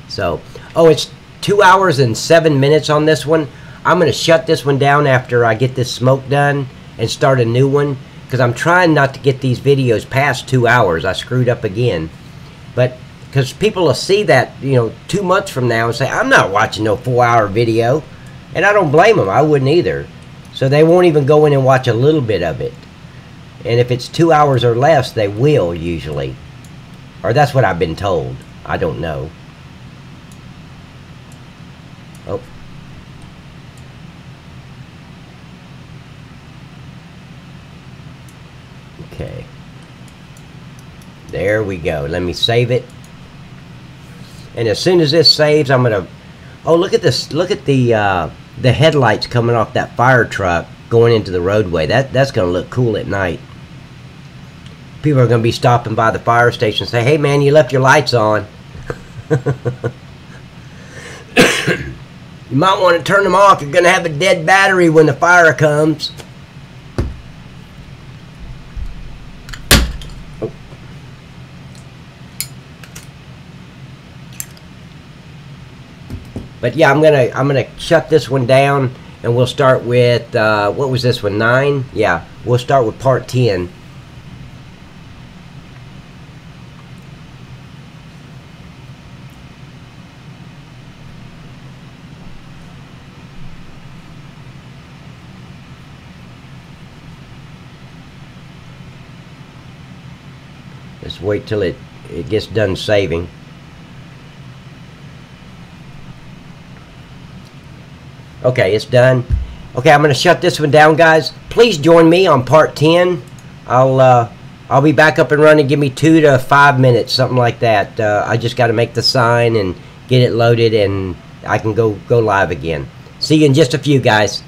So, oh, it's 2 hours and 7 minutes on this one. I'm going to shut this one down after I get this smoke done and start a new one, because I'm trying not to get these videos past 2 hours. I screwed up again. But because people will see that, you know, 2 months from now and say, I'm not watching no 4-hour video. And I don't blame them. I wouldn't either. So they won't even go in and watch a little bit of it. And if it's 2 hours or less, they will usually. Or that's what I've been told. I don't know. Oh. Okay. There we go. Let me save it. And as soon as this saves, I'm going to... Oh, look at this. Look at the headlights coming off that fire truck going into the roadway. That's going to look cool at night. People are going to be stopping by the fire station and say, hey, man, you left your lights on. You might want to turn them off. You're going to have a dead battery when the fire comes. Oh. But yeah, I'm gonna shut this one down, and we'll start with what was this one, 9? Yeah, we'll start with part 10. Let's wait till it gets done saving. Okay, it's done. Okay, I'm going to shut this one down, guys. Please join me on part 10. I'll be back up and running. Give me 2 to 5 minutes, something like that. I just got to make the sign and get it loaded, and I can go live again. See you in just a few, guys.